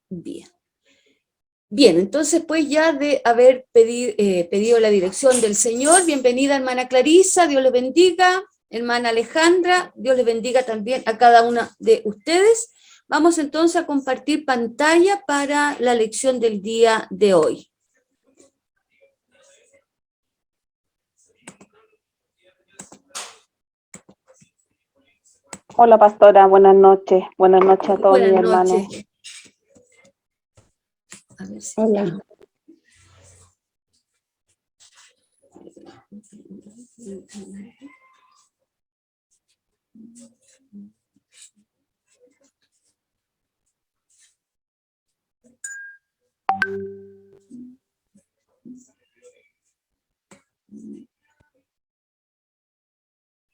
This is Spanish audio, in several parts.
Bien. Bien, entonces pues ya de haber pedido la dirección del Señor, bienvenida hermana Clarisa, Dios les bendiga, hermana Alejandra, Dios les bendiga también a cada una de ustedes. Vamos entonces a compartir pantalla para la lección del día de hoy. Hola pastora, buenas noches a todos mis Buenas hermanos. noches. A ver si Hola.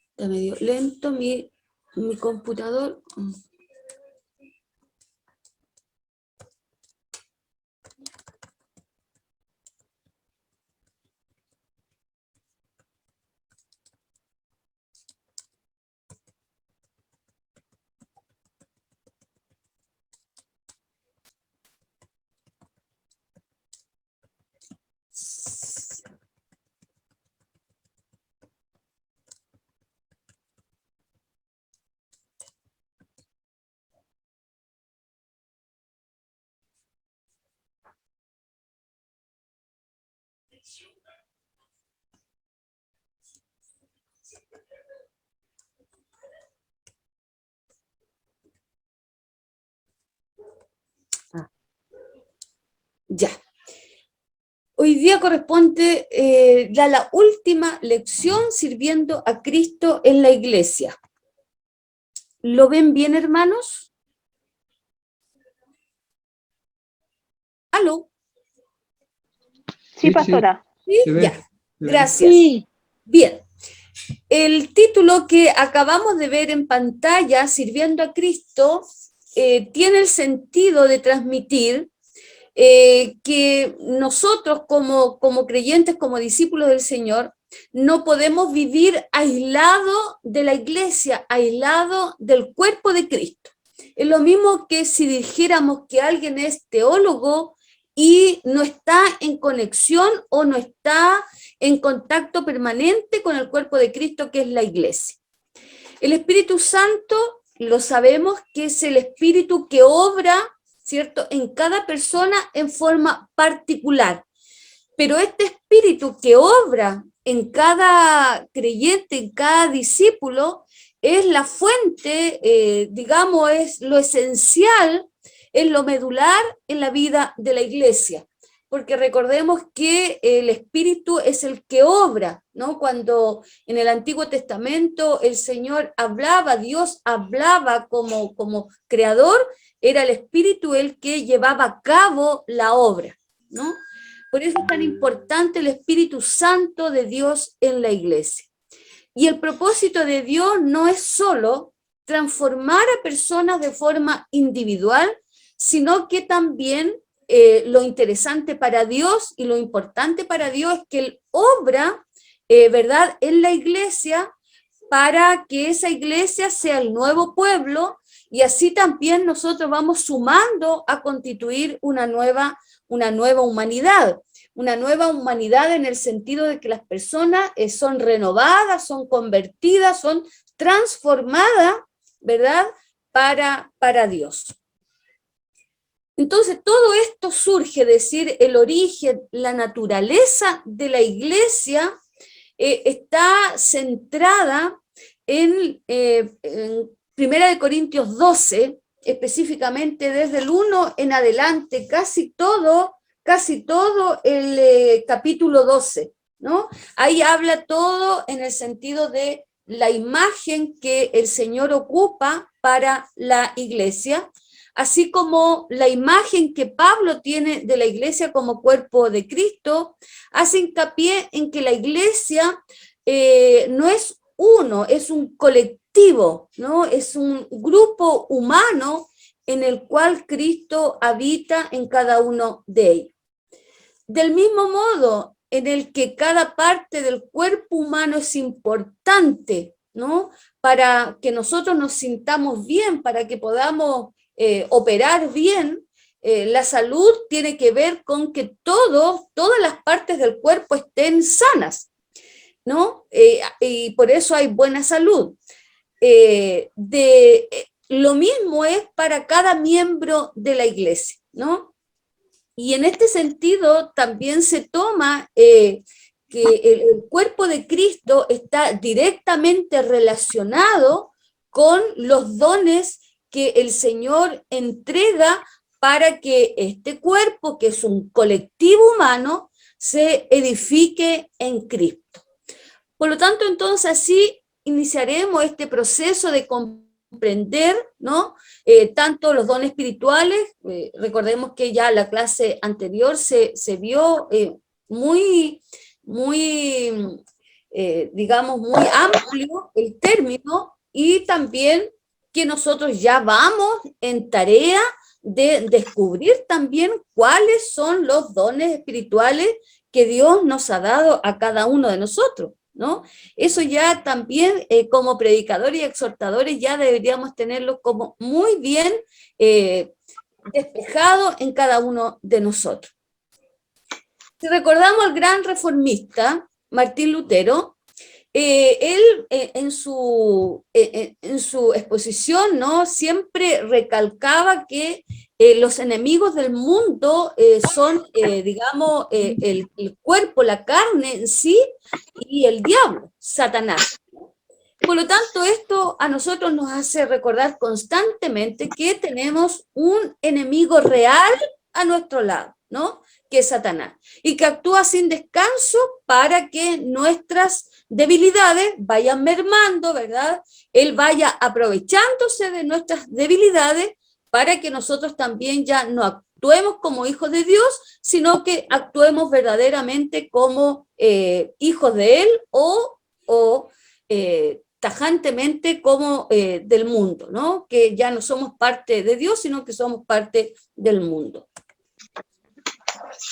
está medio lento mi computador. Ya. Hoy día corresponde la última lección sirviendo a Cristo en la iglesia. ¿Lo ven bien, hermanos? ¿Aló? Sí, pastora. ¿Sí? Ya, gracias. Sí. Bien. El título que acabamos de ver en pantalla, Sirviendo a Cristo, tiene el sentido de transmitir que nosotros como creyentes, como discípulos del Señor, no podemos vivir aislado de la iglesia, aislado del cuerpo de Cristo. Es lo mismo que si dijéramos que alguien es teólogo y no está en conexión o no está en contacto permanente con el cuerpo de Cristo, que es la iglesia. El Espíritu Santo, lo sabemos que es el Espíritu que obra, ¿cierto?, en cada persona en forma particular. Pero este Espíritu que obra en cada creyente, en cada discípulo, es la fuente, digamos, es lo esencial, es lo medular en la vida de la iglesia. Porque recordemos que el Espíritu es el que obra, ¿no? Cuando en el Antiguo Testamento el Señor hablaba, Dios hablaba como creador, era el Espíritu el que llevaba a cabo la obra, ¿no? Por eso es tan importante el Espíritu Santo de Dios en la iglesia. Y el propósito de Dios no es solo transformar a personas de forma individual, sino que también lo interesante para Dios y lo importante para Dios es que Él obra, ¿verdad?, en la iglesia para que esa iglesia sea el nuevo pueblo y así también nosotros vamos sumando a constituir una nueva humanidad. Una nueva humanidad en el sentido de que las personas son renovadas, son convertidas, son transformadas, ¿verdad?, para Dios. Entonces, todo esto surge, es decir, el origen, la naturaleza de la iglesia está centrada en 1 Corintios 12, específicamente desde el 1 en adelante, casi todo el capítulo 12, ¿no? Ahí habla todo en el sentido de la imagen que el Señor ocupa para la iglesia, así como la imagen que Pablo tiene de la iglesia como cuerpo de Cristo, hace hincapié en que la iglesia no es uno, es un colectivo, ¿no? Es un grupo humano en el cual Cristo habita en cada uno de ellos. Del mismo modo en el que cada parte del cuerpo humano es importante, ¿no?, para que nosotros nos sintamos bien, para que podamos operar bien, La salud tiene que ver con que todas las partes del cuerpo estén sanas, ¿no? Y por eso hay buena salud. Lo mismo es para cada miembro de la iglesia, ¿no? Y en este sentido también se toma que el cuerpo de Cristo está directamente relacionado con los dones que el Señor entrega para que este cuerpo, que es un colectivo humano, se edifique en Cristo. Por lo tanto, entonces así iniciaremos este proceso de comprender, ¿no? Tanto los dones espirituales, recordemos que ya la clase anterior se vio digamos, muy amplio el término, y también que nosotros ya vamos en tarea de descubrir también cuáles son los dones espirituales que Dios nos ha dado a cada uno de nosotros, ¿no? Eso ya también como predicadores y exhortadores ya deberíamos tenerlo como muy bien despejado en cada uno de nosotros. Si recordamos al gran reformista Martín Lutero, él en su exposición, ¿no?, siempre recalcaba que los enemigos del mundo son, digamos, el cuerpo, la carne en sí, y el diablo, Satanás. Por lo tanto, esto a nosotros nos hace recordar constantemente que tenemos un enemigo real a nuestro lado, ¿no?, que es Satanás, y que actúa sin descanso para que nuestras debilidades vayan mermando, ¿verdad? Él vaya aprovechándose de nuestras debilidades para que nosotros también ya no actuemos como hijos de Dios, sino que actuemos verdaderamente como hijos de Él o tajantemente como del mundo, ¿no? Que ya no somos parte de Dios, sino que somos parte del mundo.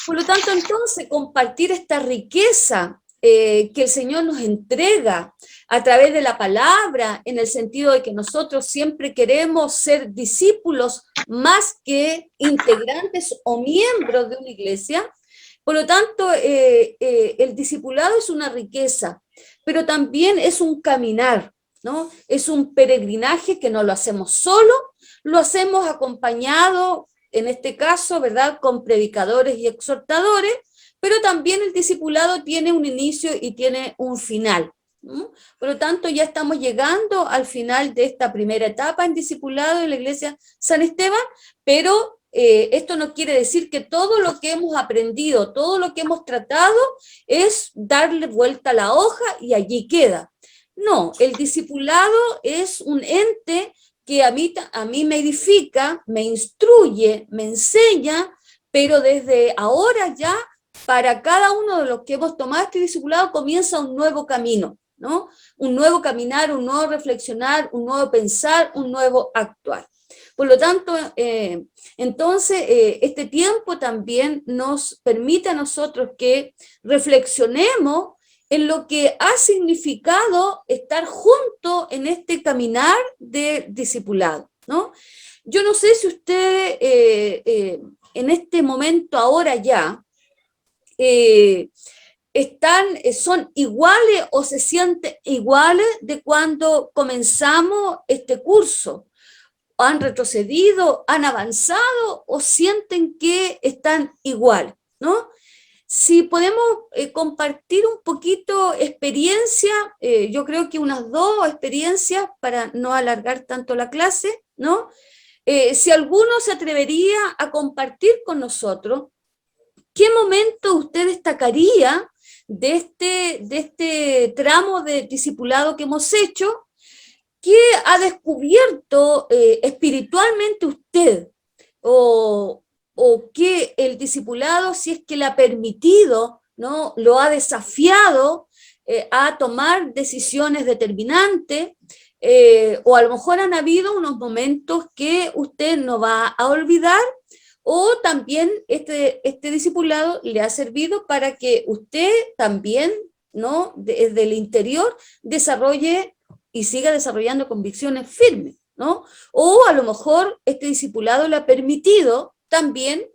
Por lo tanto, entonces, compartir esta riqueza que el Señor nos entrega a través de la palabra, en el sentido de que nosotros siempre queremos ser discípulos más que integrantes o miembros de una iglesia. Por lo tanto, el discipulado es una riqueza, pero también es un caminar, ¿no? Es un peregrinaje que no lo hacemos solo, lo hacemos acompañado, en este caso, ¿verdad?, con predicadores y exhortadores, pero también el discipulado tiene un inicio y tiene un final. Por lo tanto, ya estamos llegando al final de esta primera etapa en discipulado en la Iglesia San Esteban, pero esto no quiere decir que todo lo que hemos aprendido, todo lo que hemos tratado es darle vuelta a la hoja y allí queda. No, el discipulado es un ente que a mí me edifica, me instruye, me enseña, pero desde ahora ya, para cada uno de los que hemos tomado este discipulado, comienza un nuevo camino, ¿no? Un nuevo caminar, un nuevo reflexionar, un nuevo pensar, un nuevo actuar. Por lo tanto, entonces, este tiempo también nos permite a nosotros que reflexionemos en lo que ha significado estar juntos en este caminar de discipulado, ¿no? Yo no sé si ustedes en este momento ahora ya son iguales o se sienten iguales de cuando comenzamos este curso. ¿Han retrocedido, han avanzado o sienten que están igual, ¿no? Si podemos compartir un poquito experiencia, yo creo que unas 2 experiencias para no alargar tanto la clase, ¿no? Si alguno se atrevería a compartir con nosotros, ¿qué momento usted destacaría de este tramo de discipulado que hemos hecho? ¿Qué ha descubierto espiritualmente usted? O que el discipulado, si es que le ha permitido, ¿no?, lo ha desafiado a tomar decisiones determinantes, o a lo mejor han habido unos momentos que usted no va a olvidar, o también este discipulado le ha servido para que usted también, ¿no?, desde el interior desarrolle y siga desarrollando convicciones firmes, ¿no? O a lo mejor este discipulado le ha permitido también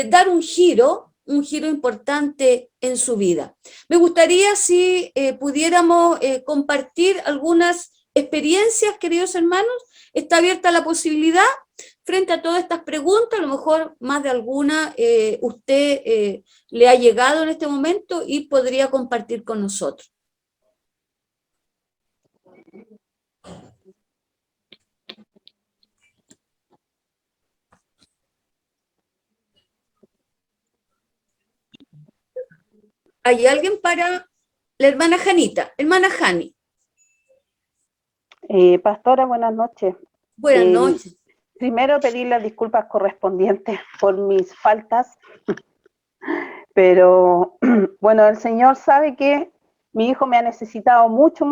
dar un giro importante en su vida. Me gustaría si pudiéramos compartir algunas experiencias, queridos hermanos. Está abierta la posibilidad frente a todas estas preguntas, a lo mejor más de alguna usted le ha llegado en este momento y podría compartir con nosotros. ¿Hay alguien para la hermana Janita? Hermana Jani. Pastora, buenas noches. Buenas noches. Primero pedir las disculpas correspondientes por mis faltas, pero bueno, el Señor sabe que mi hijo me ha necesitado mucho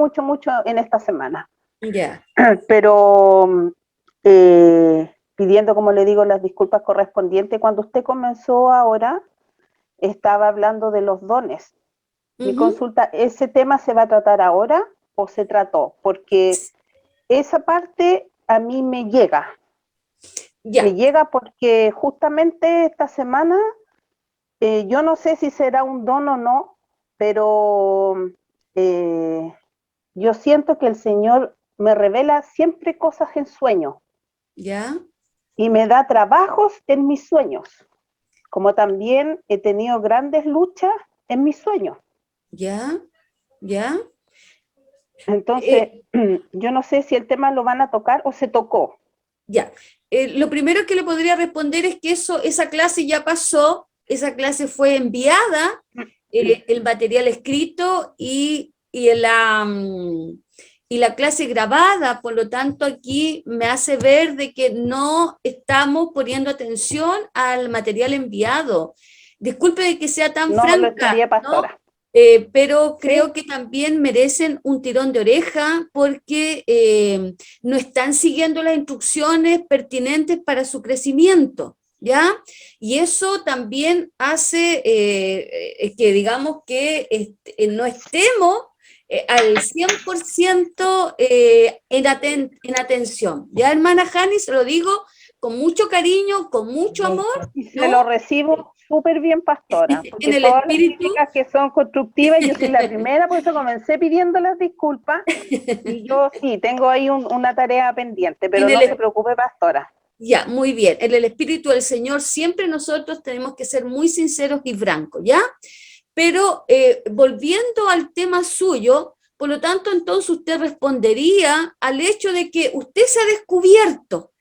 en esta semana. Ya. Pero pidiendo, como le digo, las disculpas correspondientes. Cuando usted comenzó ahora, estaba hablando de los dones. Mi consulta, ¿ese tema se va a tratar ahora o se trató? Porque esa parte a mí me llega. Ya. Me llega porque justamente esta semana, yo no sé si será un don o no, pero yo siento que el Señor me revela siempre cosas en sueños. Ya. Y me da trabajos en mis sueños, como también he tenido grandes luchas en mis sueños. Ya. Ya. Entonces, yo no sé si el tema lo van a tocar o se tocó. Ya. Lo primero que le podría responder es que esa clase ya pasó, esa clase fue enviada, el material escrito y la clase grabada, por lo tanto aquí me hace ver de que no estamos poniendo atención al material enviado. Disculpe de que sea tan franca, lo estaría, pastora. ¿no? Pero creo que también merecen un tirón de oreja porque no están siguiendo las instrucciones pertinentes para su crecimiento, ¿ya? Y eso también hace que digamos que no estemos al 100% en atención. Ya, hermana Jani, se lo digo con mucho cariño, con mucho amor. Y se lo recibo súper bien, pastora, porque en el todas espíritu, las críticas que son constructivas, yo soy la primera, por eso comencé pidiendo las disculpas, y yo sí, tengo ahí una tarea pendiente, pero no se preocupe, pastora. Ya, muy bien. En el espíritu del Señor siempre nosotros tenemos que ser muy sinceros y francos, ¿ya? Pero volviendo al tema suyo, por lo tanto, entonces usted respondería al hecho de que usted se ha descubierto,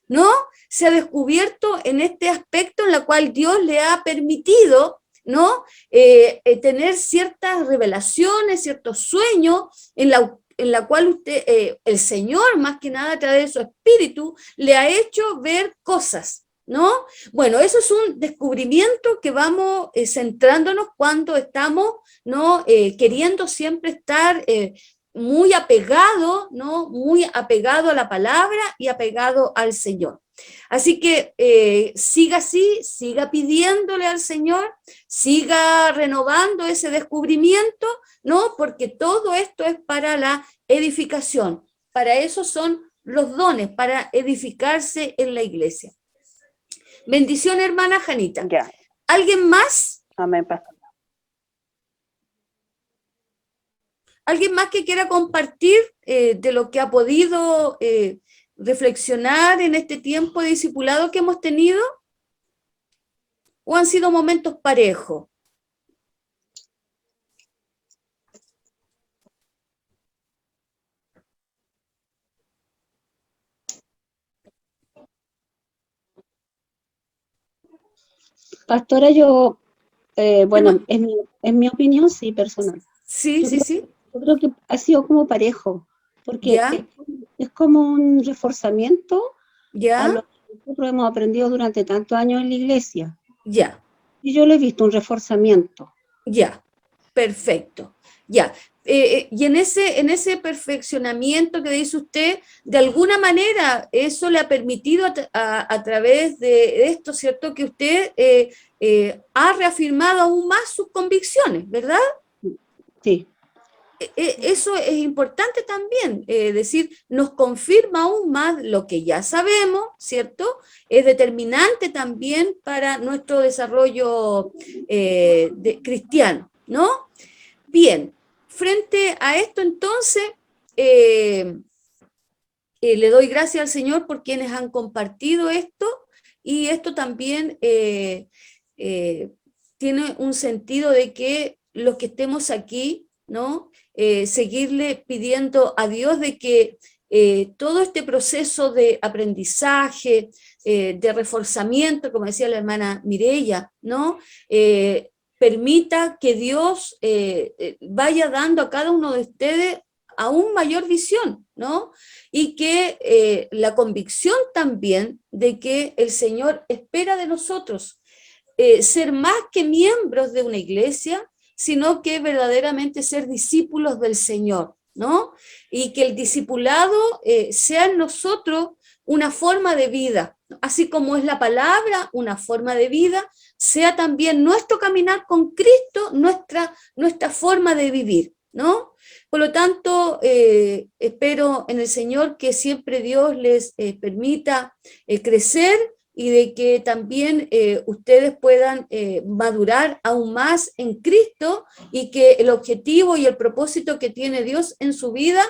¿no? Se ha descubierto en este aspecto en el cual Dios le ha permitido, ¿no? Tener ciertas revelaciones, ciertos sueños en la cual usted, el Señor, más que nada a través de su espíritu, le ha hecho ver cosas, ¿no? Bueno, eso es un descubrimiento que vamos centrándonos cuando estamos, ¿no? Queriendo siempre estar muy apegado, ¿no? Muy apegado a la palabra y apegado al Señor. Así que siga así, siga pidiéndole al Señor, siga renovando ese descubrimiento, ¿no? Porque todo esto es para la edificación. Para eso son los dones, para edificarse en la iglesia. Bendición, hermana Janita. Ya. ¿Alguien más? Amén, pastor. ¿Alguien más que quiera compartir de lo que ha podido reflexionar en este tiempo de discipulado que hemos tenido? ¿O han sido momentos parejos? Pastora, yo, bueno, en mi opinión, sí, personal. Sí, sí. Yo creo que ha sido como parejo, porque es como un reforzamiento a lo que nosotros hemos aprendido durante tantos años en la iglesia. Ya. Y yo le he visto un reforzamiento. Ya, perfecto. Ya. Y en ese perfeccionamiento que dice usted, de alguna manera eso le ha permitido a través de esto, ¿cierto? Que usted ha reafirmado aún más sus convicciones, ¿verdad? Sí. eso es importante también, decir, nos confirma aún más lo que ya sabemos, ¿cierto? Es determinante también para nuestro desarrollo cristiano, ¿no? Bien, frente a esto entonces, le doy gracias al Señor por quienes han compartido esto, y esto también tiene un sentido de que los que estemos aquí, ¿no? Seguirle pidiendo a Dios de que todo este proceso de aprendizaje, de reforzamiento, como decía la hermana Mireya, ¿no? Permita que Dios vaya dando a cada uno de ustedes aún mayor visión, ¿no? Y que la convicción también de que el Señor espera de nosotros ser más que miembros de una iglesia, sino que verdaderamente ser discípulos del Señor, ¿no? Y que el discipulado sea en nosotros una forma de vida, así como es la palabra una forma de vida, sea también nuestro caminar con Cristo, nuestra forma de vivir, ¿no? Por lo tanto, espero en el Señor que siempre Dios les permita crecer, y de que también ustedes puedan madurar aún más en Cristo, y que el objetivo y el propósito que tiene Dios en su vida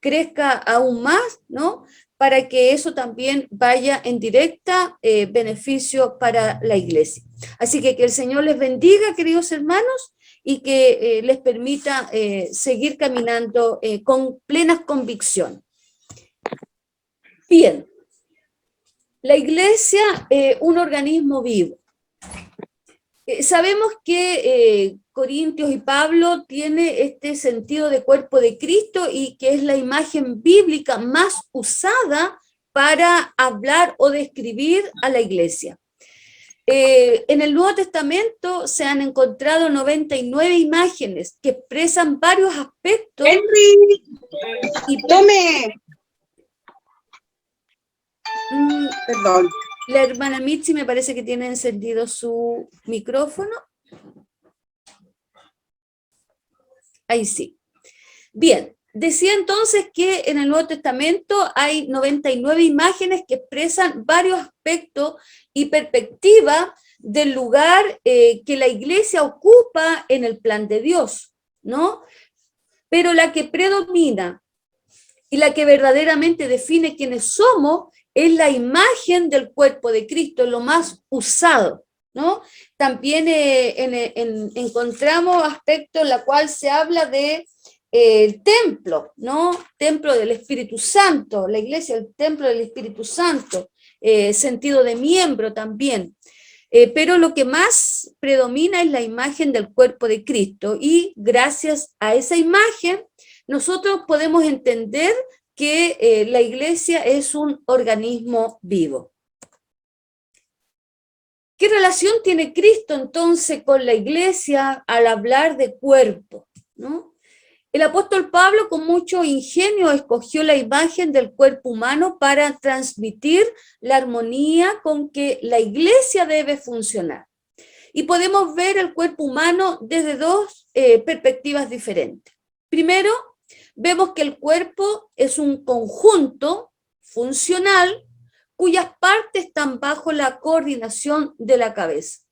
crezca aún más, ¿no? Para que eso también vaya en directa beneficio para la iglesia. Así que el Señor les bendiga, queridos hermanos, y que les permita seguir caminando con plenas convicciones. Bien. La iglesia, un organismo vivo. Sabemos que Corintios y Pablo tiene este sentido de cuerpo de Cristo, y que es la imagen bíblica más usada para hablar o describir a la iglesia. En el Nuevo Testamento se han encontrado 99 imágenes que expresan varios aspectos. ¡Henry! ¡Tome! Perdón. La hermana Mitzi me parece que tiene encendido su micrófono. Ahí sí. Bien, decía entonces que en el Nuevo Testamento hay 99 imágenes que expresan varios aspectos y perspectivas del lugar que la iglesia ocupa en el plan de Dios, ¿no? Pero la que predomina y la que verdaderamente define quiénes somos es la imagen del cuerpo de Cristo, lo más usado, ¿no? También encontramos aspectos en los cuales se habla de el templo, ¿no? Templo del Espíritu Santo, la iglesia, el templo del Espíritu Santo, sentido de miembro también. Pero lo que más predomina es la imagen del cuerpo de Cristo, y gracias a esa imagen nosotros podemos entender que la iglesia es un organismo vivo. ¿Qué relación tiene Cristo entonces con la iglesia al hablar de cuerpo, ¿no? El apóstol Pablo con mucho ingenio escogió la imagen del cuerpo humano para transmitir la armonía con que la iglesia debe funcionar. Y podemos ver el cuerpo humano desde dos perspectivas diferentes. Primero, vemos que el cuerpo es un conjunto funcional cuyas partes están bajo la coordinación de la cabeza.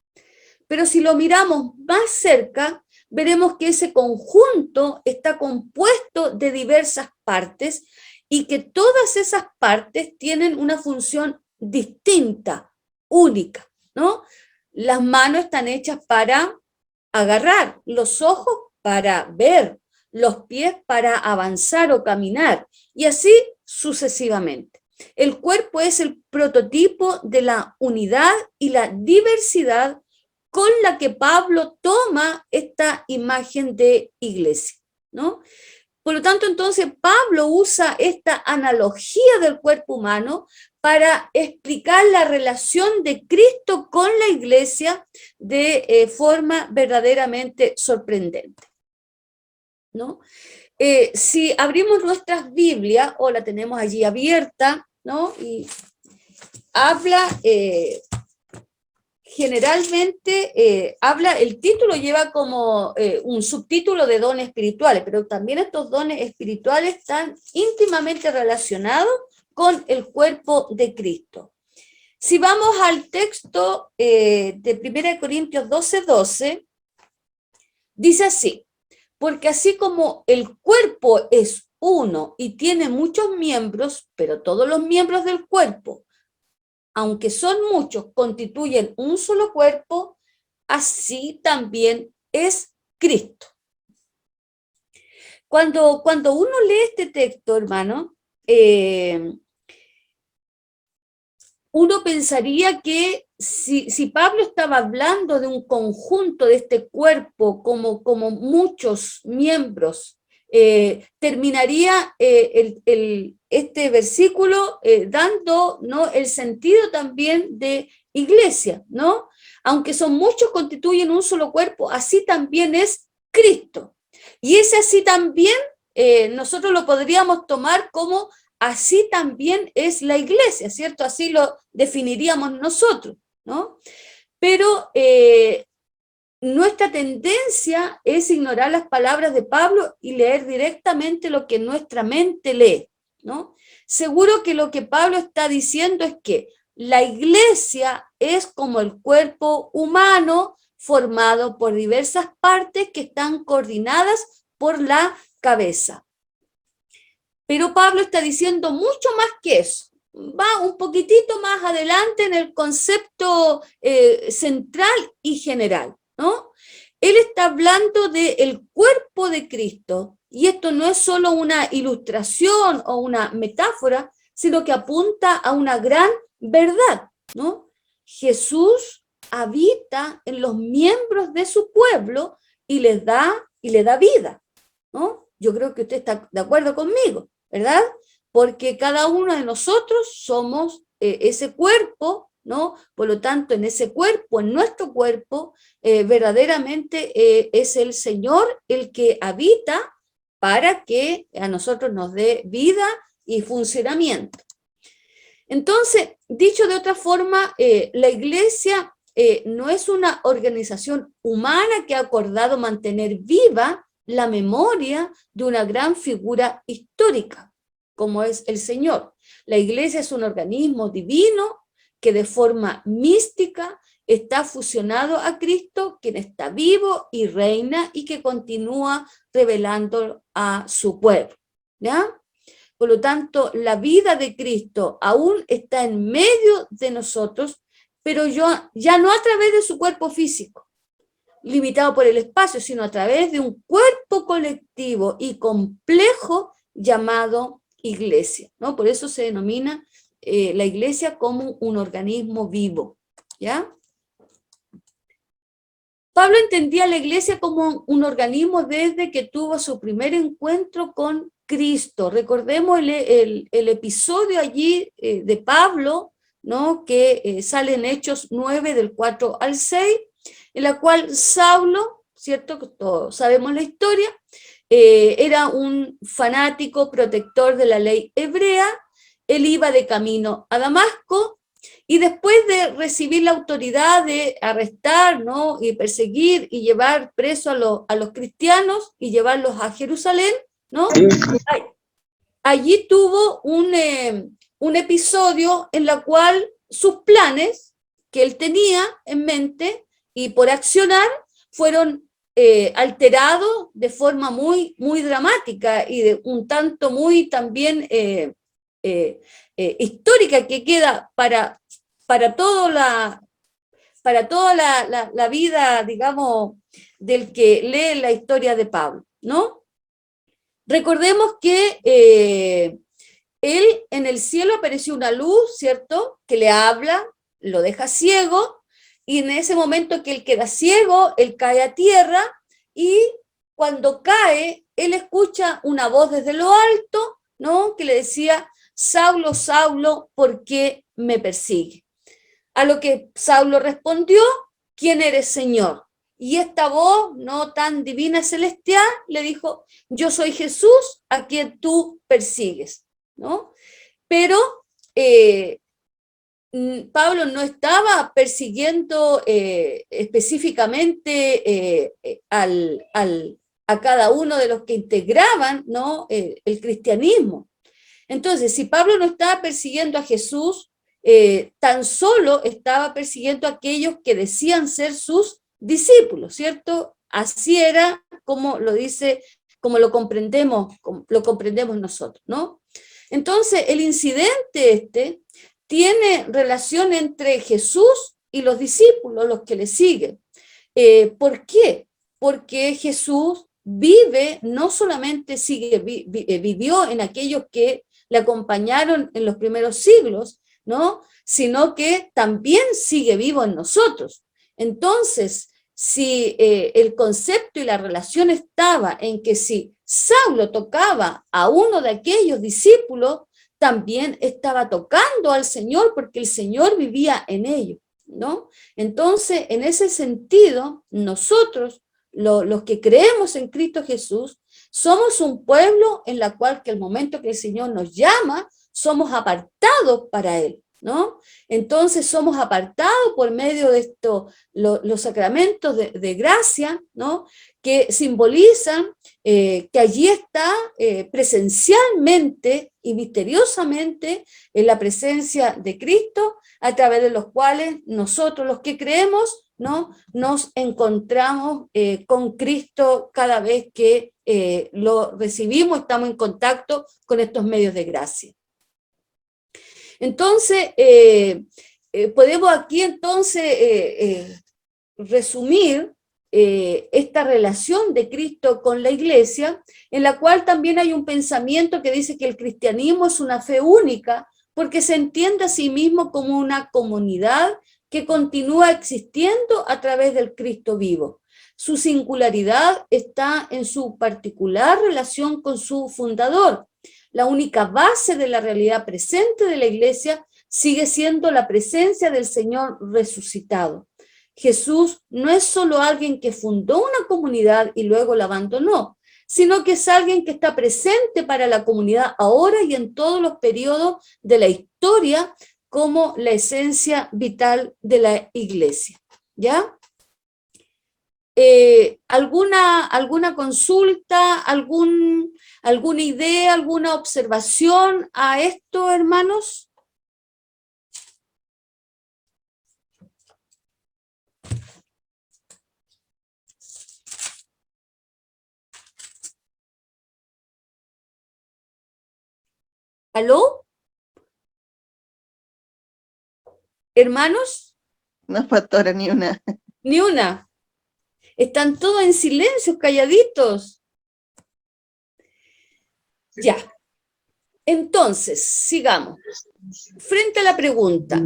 Pero si lo miramos más cerca, veremos que ese conjunto está compuesto de diversas partes, y que todas esas partes tienen una función distinta, única, ¿no? Las manos están hechas para agarrar, los ojos para ver, los pies para avanzar o caminar, y así sucesivamente. El cuerpo es el prototipo de la unidad y la diversidad con la que Pablo toma esta imagen de iglesia, ¿no? Por lo tanto, entonces, Pablo usa esta analogía del cuerpo humano para explicar la relación de Cristo con la iglesia de forma verdaderamente sorprendente, ¿no? Si abrimos nuestras Biblias, o la tenemos allí abierta, ¿no? Y habla generalmente el título lleva como un subtítulo de dones espirituales, pero también estos dones espirituales están íntimamente relacionados con el cuerpo de Cristo. Si vamos al texto de 1 Corintios 12:12, dice así: porque así como el cuerpo es uno y tiene muchos miembros, pero todos los miembros del cuerpo, aunque son muchos, constituyen un solo cuerpo, así también es Cristo. Cuando uno lee este texto, hermano, uno pensaría que si Pablo estaba hablando de un conjunto de este cuerpo como muchos miembros, terminaría este versículo dando, ¿no?, el sentido también de iglesia, ¿no? Aunque son muchos, constituyen un solo cuerpo, así también es Cristo. Y ese así también nosotros lo podríamos tomar como así también es la iglesia, ¿cierto? Así lo definiríamos nosotros, ¿no? Pero nuestra tendencia es ignorar las palabras de Pablo y leer directamente lo que nuestra mente lee, ¿no? Seguro que lo que Pablo está diciendo es que la iglesia es como el cuerpo humano formado por diversas partes que están coordinadas por la cabeza. Pero Pablo está diciendo mucho más que eso. Va un poquitito más adelante en el concepto central y general, ¿no? Él está hablando del cuerpo de Cristo, y esto no es solo una ilustración o una metáfora, sino que apunta a una gran verdad, ¿no? Jesús habita en los miembros de su pueblo y le da vida, ¿no? Yo creo que usted está de acuerdo conmigo, ¿verdad? Porque cada uno de nosotros somos ese cuerpo, ¿no? Por lo tanto, en ese cuerpo, en nuestro cuerpo, verdaderamente es el Señor el que habita para que a nosotros nos dé vida y funcionamiento. Entonces, dicho de otra forma, la iglesia no es una organización humana que ha acordado mantener viva la memoria de una gran figura histórica, como es el Señor. La iglesia es un organismo divino que de forma mística está fusionado a Cristo, quien está vivo y reina y que continúa revelando a su pueblo, ¿ya? Por lo tanto, la vida de Cristo aún está en medio de nosotros, pero ya no a través de su cuerpo físico, limitado por el espacio, sino a través de un cuerpo colectivo y complejo llamado iglesia, ¿no? Por eso se denomina la iglesia como un organismo vivo, ¿ya? Pablo entendía la iglesia como un organismo desde que tuvo su primer encuentro con Cristo. Recordemos el episodio allí de Pablo, ¿no?, que sale en Hechos 9, del 4 al 6, en la cual Saulo, ¿cierto?, que todos sabemos la historia, era un fanático protector de la ley hebrea. Él iba de camino a Damasco, y después de recibir la autoridad de arrestar, ¿no?, y perseguir y llevar preso a los cristianos y llevarlos a Jerusalén, ¿no?, allí tuvo un episodio en el cual sus planes que él tenía en mente y por accionar fueron alterados de forma muy, muy dramática y de un tanto muy también histórica, que queda para toda la vida, digamos, del que lee la historia de Pablo, ¿no? Recordemos que él en el cielo apareció una luz, ¿cierto?, que le habla, lo deja ciego, y en ese momento que él queda ciego, él cae a tierra, y cuando cae, él escucha una voz desde lo alto, ¿no?, que le decía: Saulo, Saulo, ¿por qué me persigue? A lo que Saulo respondió: ¿quién eres, Señor? Y esta voz, no tan divina, celestial, le dijo: yo soy Jesús a quien tú persigues, ¿no? Pero Pablo no estaba persiguiendo específicamente a cada uno de los que integraban, ¿no? El cristianismo. Entonces, si Pablo no estaba persiguiendo a Jesús, tan solo estaba persiguiendo a aquellos que decían ser sus discípulos, ¿cierto? Así era como lo dice, como lo comprendemos nosotros, ¿no? Entonces, el incidente tiene relación entre Jesús y los discípulos, los que le siguen. ¿Por qué? Porque Jesús vive, no solamente vivió en aquellos que le acompañaron en los primeros siglos, ¿no? Sino que también sigue vivo en nosotros. Entonces, si el concepto y la relación estaba en que si Saulo tocaba a uno de aquellos discípulos, también estaba tocando al Señor porque el Señor vivía en ellos, ¿no? Entonces, en ese sentido, nosotros, los que creemos en Cristo Jesús, somos un pueblo en la cual que el momento que el Señor nos llama, somos apartados para Él, ¿no? Entonces somos apartados por medio de esto, los sacramentos de gracia, ¿no? Que simbolizan que allí está presencialmente y misteriosamente en la presencia de Cristo, a través de los cuales nosotros los que creemos, ¿no? Nos encontramos con Cristo cada vez que lo recibimos, estamos en contacto con estos medios de gracia. Entonces, podemos aquí entonces resumir esta relación de Cristo con la Iglesia, en la cual también hay un pensamiento que dice que el cristianismo es una fe única, porque se entiende a sí mismo como una comunidad que continúa existiendo a través del Cristo vivo. Su singularidad está en su particular relación con su fundador. La única base de la realidad presente de la Iglesia sigue siendo la presencia del Señor resucitado. Jesús no es solo alguien que fundó una comunidad y luego la abandonó, sino que es alguien que está presente para la comunidad ahora y en todos los periodos de la historia como la esencia vital de la Iglesia. ¿Ya? ¿Alguna consulta, alguna idea, alguna observación a esto, hermanos? ¿Aló? ¿Hermanos? No, pastora, ni una. Ni una. Están todos en silencio, calladitos. Ya. Entonces, sigamos. Frente a la pregunta,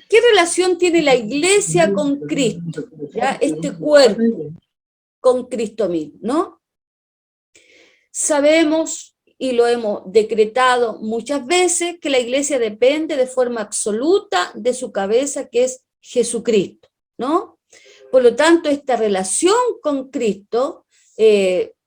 ¿qué relación tiene la Iglesia con Cristo? ¿Ya? Este cuerpo con Cristo mismo, ¿no? Sabemos, y lo hemos decretado muchas veces, que la Iglesia depende de forma absoluta de su cabeza, que es Jesucristo, ¿no? Por lo tanto, esta relación con Cristo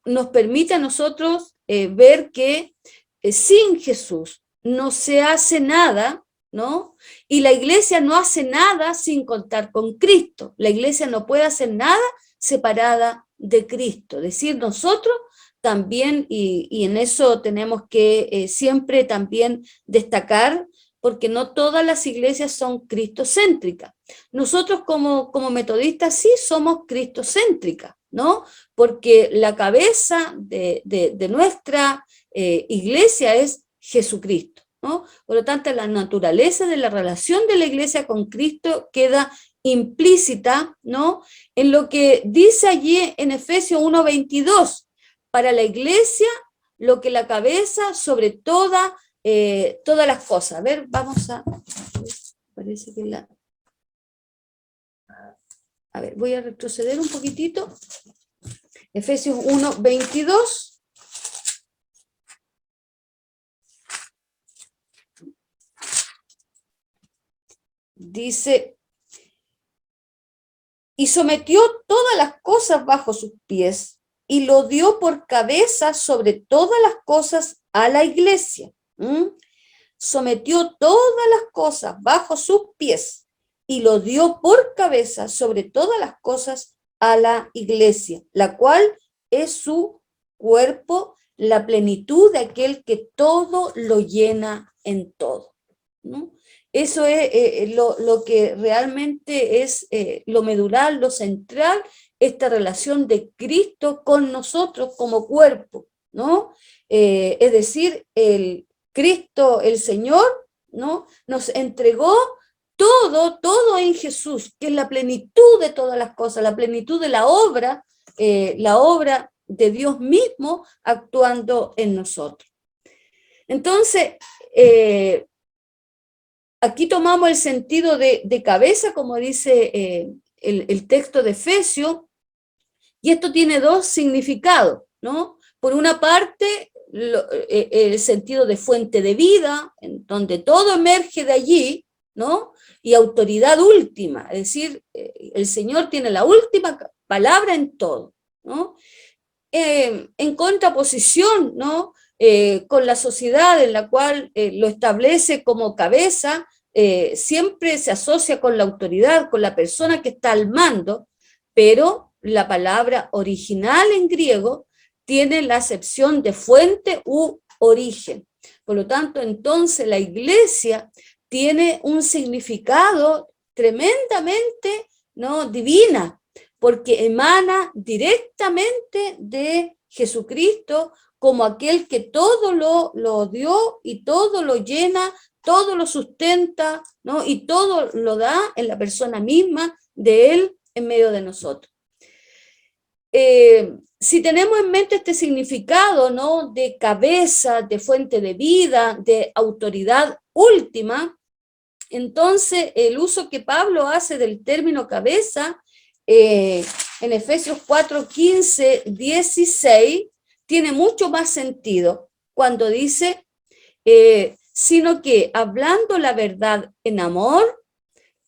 nos permite a nosotros ver que sin Jesús no se hace nada, ¿no? Y la Iglesia no hace nada sin contar con Cristo. La Iglesia no puede hacer nada separada de Cristo. Es decir, nosotros también, y en eso tenemos que siempre también destacar, porque no todas las iglesias son cristocéntricas. Nosotros como metodistas sí somos cristocéntricas, ¿no? Porque la cabeza de nuestra iglesia es Jesucristo, ¿no? Por lo tanto, la naturaleza de la relación de la iglesia con Cristo queda implícita, ¿no? En lo que dice allí en Efesios 1:22, para la iglesia, lo que la cabeza sobre todas las cosas. A ver, vamos a... Parece que la... A ver, voy a retroceder un poquitito. Efesios 1:22. Dice, y sometió todas las cosas bajo sus pies, y lo dio por cabeza sobre todas las cosas a la iglesia, sometió todas las cosas bajo sus pies y lo dio por cabeza sobre todas las cosas a la iglesia, la cual es su cuerpo, la plenitud de aquel que todo lo llena en todo, ¿no? Eso es lo que realmente es lo medular, lo central, esta relación de Cristo con nosotros como cuerpo, ¿no? Es decir, el Cristo, el Señor, ¿no? Nos entregó todo en Jesús, que es la plenitud de todas las cosas, la plenitud de la obra de Dios mismo actuando en nosotros. Entonces, aquí tomamos el sentido de cabeza, como dice el texto de Efesios, y esto tiene dos significados, ¿no? Por una parte, el sentido de fuente de vida, en donde todo emerge de allí, ¿no? Y autoridad última, es decir, el Señor tiene la última palabra en todo, ¿no? En contraposición, ¿no? Con la sociedad en la cual lo establece como cabeza, siempre se asocia con la autoridad, con la persona que está al mando, pero la palabra original en griego tiene la acepción de fuente u origen. Por lo tanto, entonces la iglesia tiene un significado tremendamente, ¿no?, divina, porque emana directamente de Jesucristo como aquel que todo lo dio y todo lo llena, todo lo sustenta, ¿no? Y todo lo da en la persona misma de Él en medio de nosotros. Si tenemos en mente este significado, ¿no?, de cabeza, de fuente de vida, de autoridad última, entonces el uso que Pablo hace del término cabeza en Efesios 4, 15, 16, tiene mucho más sentido cuando dice, sino que hablando la verdad en amor,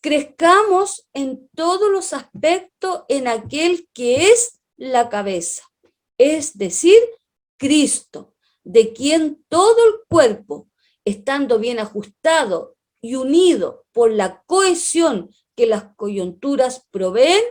crezcamos en todos los aspectos en aquel que es la cabeza, es decir, Cristo, de quien todo el cuerpo, estando bien ajustado y unido por la cohesión que las coyunturas proveen,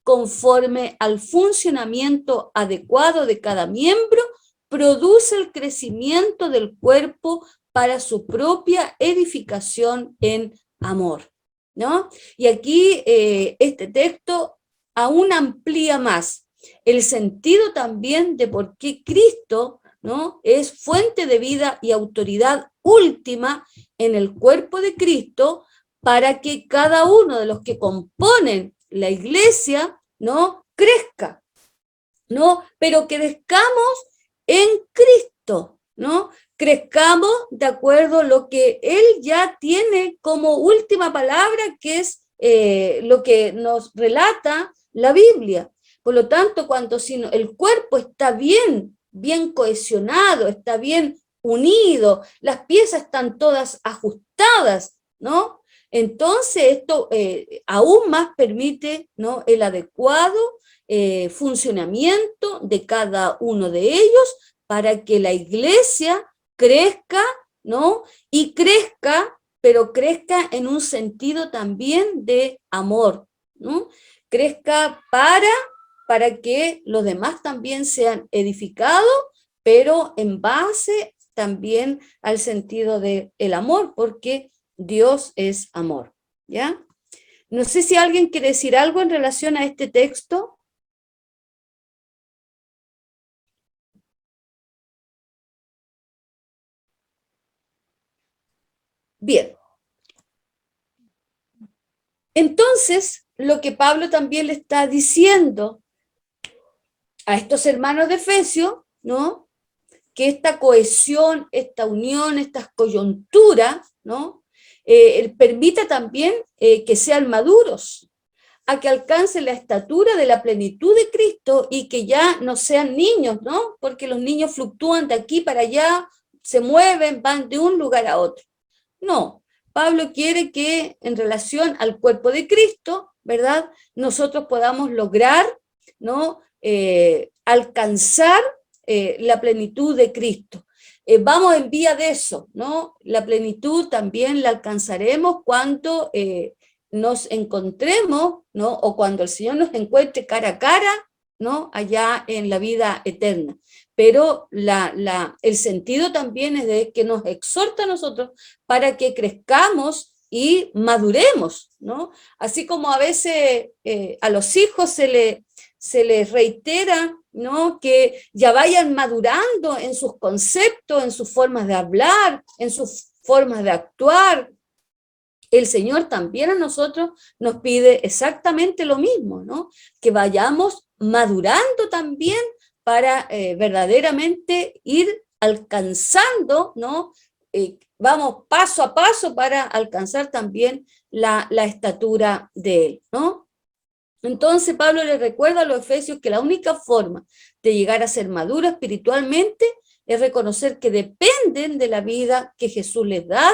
conforme al funcionamiento adecuado de cada miembro, produce el crecimiento del cuerpo para su propia edificación en amor, ¿no? Y aquí este texto aún amplía más el sentido también de por qué Cristo, ¿no?, es fuente de vida y autoridad última en el cuerpo de Cristo, para que cada uno de los que componen la iglesia, ¿no?, crezca, ¿no? Pero crezcamos en Cristo, ¿no? Crezcamos de acuerdo a lo que Él ya tiene como última palabra, que es lo que nos relata la Biblia. Por lo tanto, cuando el cuerpo está bien cohesionado, está bien unido, las piezas están todas ajustadas, ¿no? Entonces esto aún más permite, ¿no?, el adecuado funcionamiento de cada uno de ellos para que la iglesia crezca, ¿no? Y crezca, pero crezca en un sentido también de amor, ¿no? Crezca para que los demás también sean edificados, pero en base también al sentido del amor, porque Dios es amor, ¿ya? No sé si alguien quiere decir algo en relación a este texto. Bien. Entonces, lo que Pablo también le está diciendo a estos hermanos de Efesios, ¿no?, que esta cohesión, esta unión, estas coyunturas, ¿no?, permita también que sean maduros, a que alcancen la estatura de la plenitud de Cristo y que ya no sean niños, ¿no? Porque los niños fluctúan de aquí para allá, se mueven, van de un lugar a otro. No, Pablo quiere que en relación al cuerpo de Cristo, ¿verdad?, nosotros podamos lograr, ¿no?, alcanzar la plenitud de Cristo. vamos en vía de eso, ¿no? La plenitud también la alcanzaremos cuando nos encontremos, ¿no? O cuando el Señor nos encuentre cara a cara, ¿no? Allá en la vida eterna. Pero el sentido también es de que nos exhorta a nosotros para que crezcamos y maduremos, ¿no? Así como a veces a los hijos se les reitera, ¿no? Que ya vayan madurando en sus conceptos, en sus formas de hablar, en sus formas de actuar. El Señor también a nosotros nos pide exactamente lo mismo, ¿no? Que vayamos madurando también para verdaderamente ir alcanzando, ¿no? Vamos paso a paso para alcanzar también la estatura de Él, ¿no? Entonces Pablo le recuerda a los efesios que la única forma de llegar a ser maduro espiritualmente es reconocer que dependen de la vida que Jesús les da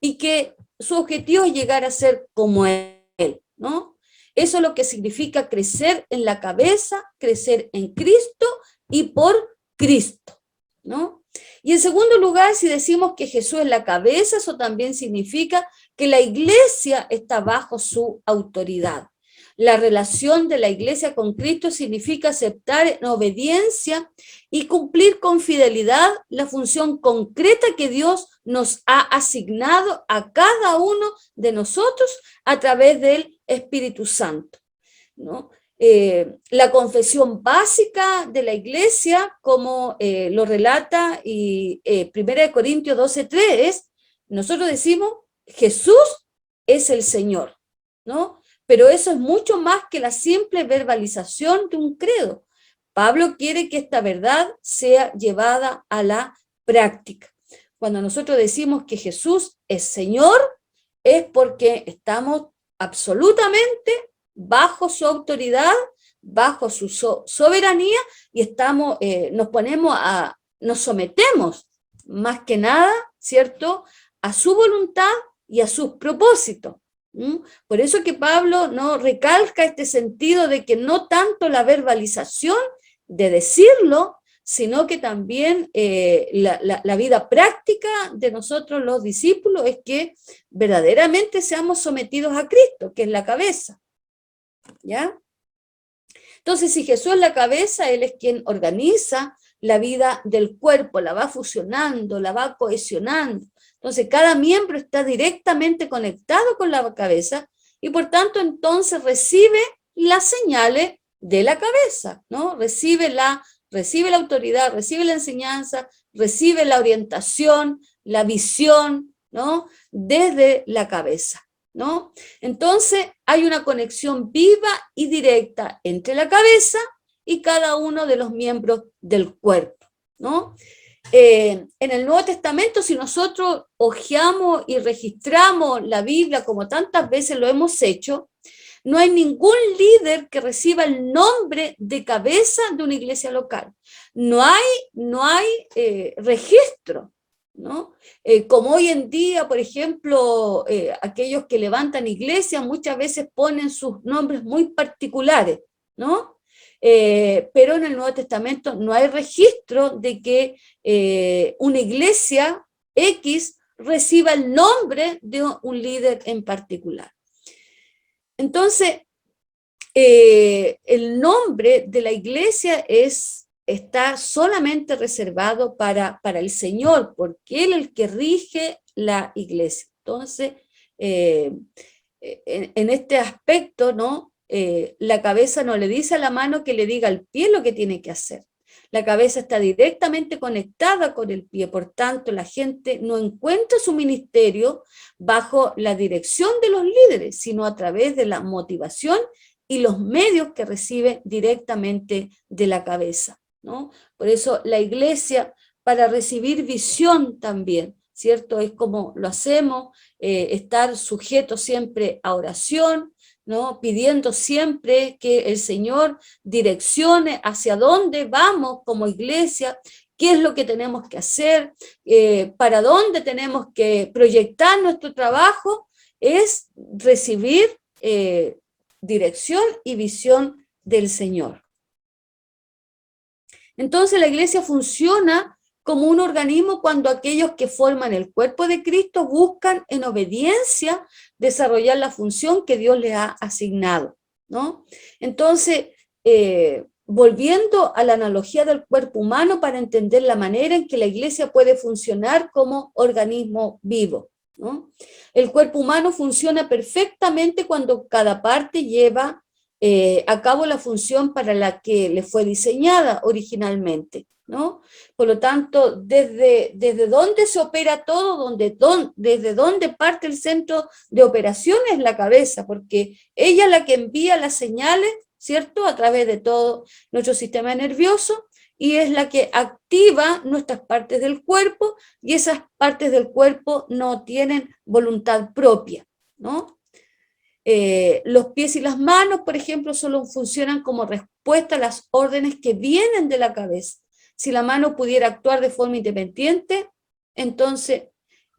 y que su objetivo es llegar a ser como Él, ¿no? Eso es lo que significa crecer en la cabeza, crecer en Cristo y por Cristo, ¿no? Y en segundo lugar, si decimos que Jesús es la cabeza, eso también significa que la iglesia está bajo su autoridad. La relación de la iglesia con Cristo significa aceptar en obediencia y cumplir con fidelidad la función concreta que Dios nos ha asignado a cada uno de nosotros a través del Espíritu Santo, ¿no? La confesión básica de la iglesia, como lo relata 1 Corintios 12:3, nosotros decimos, Jesús es el Señor, ¿no? Pero eso es mucho más que la simple verbalización de un credo. Pablo quiere que esta verdad sea llevada a la práctica. Cuando nosotros decimos que Jesús es Señor, es porque estamos absolutamente bajo su autoridad, bajo su soberanía, y nos sometemos más que nada, ¿cierto?, a su voluntad y a sus propósitos. Por eso que Pablo no recalca este sentido de que no tanto la verbalización de decirlo, sino que también la vida práctica de nosotros los discípulos es que verdaderamente seamos sometidos a Cristo, que es la cabeza, ¿ya? Entonces, si Jesús es la cabeza, Él es quien organiza la vida del cuerpo, la va fusionando, la va cohesionando. Entonces, cada miembro está directamente conectado con la cabeza y por tanto, entonces recibe las señales de la cabeza, ¿no? Recibe la autoridad, recibe la enseñanza, recibe la orientación, la visión, ¿no? Desde la cabeza, ¿no? Entonces, hay una conexión viva y directa entre la cabeza y cada uno de los miembros del cuerpo, ¿no? En el Nuevo Testamento, si nosotros hojeamos y registramos la Biblia como tantas veces lo hemos hecho, no hay ningún líder que reciba el nombre de cabeza de una iglesia local. No hay registro, ¿no? Como hoy en día, por ejemplo, aquellos que levantan iglesias muchas veces ponen sus nombres muy particulares, ¿no? Pero en el Nuevo Testamento no hay registro de que una iglesia X reciba el nombre de un líder en particular. Entonces, el nombre de la iglesia está solamente reservado para el Señor, porque Él es el que rige la iglesia. Entonces, en este aspecto, ¿no? La cabeza no le dice a la mano que le diga al pie lo que tiene que hacer. La cabeza está directamente conectada con el pie, por tanto la gente no encuentra su ministerio bajo la dirección de los líderes, sino a través de la motivación y los medios que recibe directamente de la cabeza, ¿no? Por eso la iglesia, para recibir visión también, ¿cierto? Es como lo hacemos, estar sujeto siempre a oración, ¿no? Pidiendo siempre que el Señor direccione hacia dónde vamos como iglesia, qué es lo que tenemos que hacer, para dónde tenemos que proyectar nuestro trabajo, es recibir dirección y visión del Señor. Entonces la iglesia funciona como un organismo cuando aquellos que forman el cuerpo de Cristo buscan en obediencia desarrollar la función que Dios les ha asignado, ¿no? Entonces, volviendo a la analogía del cuerpo humano para entender la manera en que la iglesia puede funcionar como organismo vivo, ¿no? El cuerpo humano funciona perfectamente cuando cada parte lleva a cabo la función para la que le fue diseñada originalmente, ¿no? Por lo tanto, desde dónde se opera todo, desde dónde parte el centro de operaciones es la cabeza, porque ella es la que envía las señales, ¿cierto?, a través de todo nuestro sistema nervioso, y es la que activa nuestras partes del cuerpo, y esas partes del cuerpo no tienen voluntad propia, ¿no? Los pies y las manos, por ejemplo, solo funcionan como respuesta a las órdenes que vienen de la cabeza. Si la mano pudiera actuar de forma independiente, entonces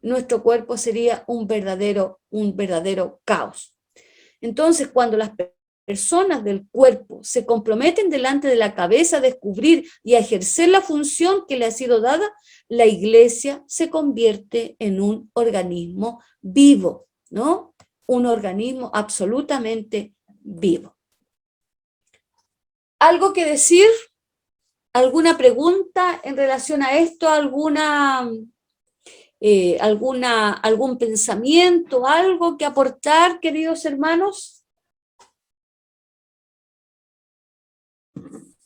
nuestro cuerpo sería un verdadero caos. Entonces, cuando las personas del cuerpo se comprometen delante de la cabeza a descubrir y a ejercer la función que le ha sido dada, la iglesia se convierte en un organismo vivo, ¿no? Un organismo absolutamente vivo. ¿Algo que decir? ¿Alguna pregunta en relación a esto? ¿Algún pensamiento? ¿Algo que aportar, queridos hermanos?